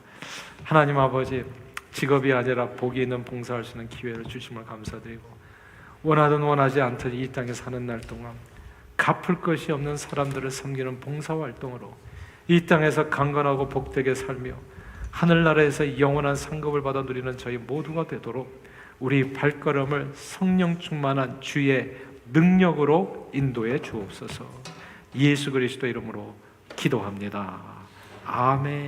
하나님 아버지, 직업이 아니라 복이 있는 봉사할 수 있는 기회를 주심을 감사드리고, 원하든 원하지 않든 이 땅에 사는 날 동안 갚을 것이 없는 사람들을 섬기는 봉사활동으로 이 땅에서 강건하고 복되게 살며 하늘나라에서 영원한 상급을 받아 누리는 저희 모두가 되도록 우리 발걸음을 성령 충만한 주의 능력으로 인도해 주옵소서. 예수 그리스도 이름으로 기도합니다. 아멘.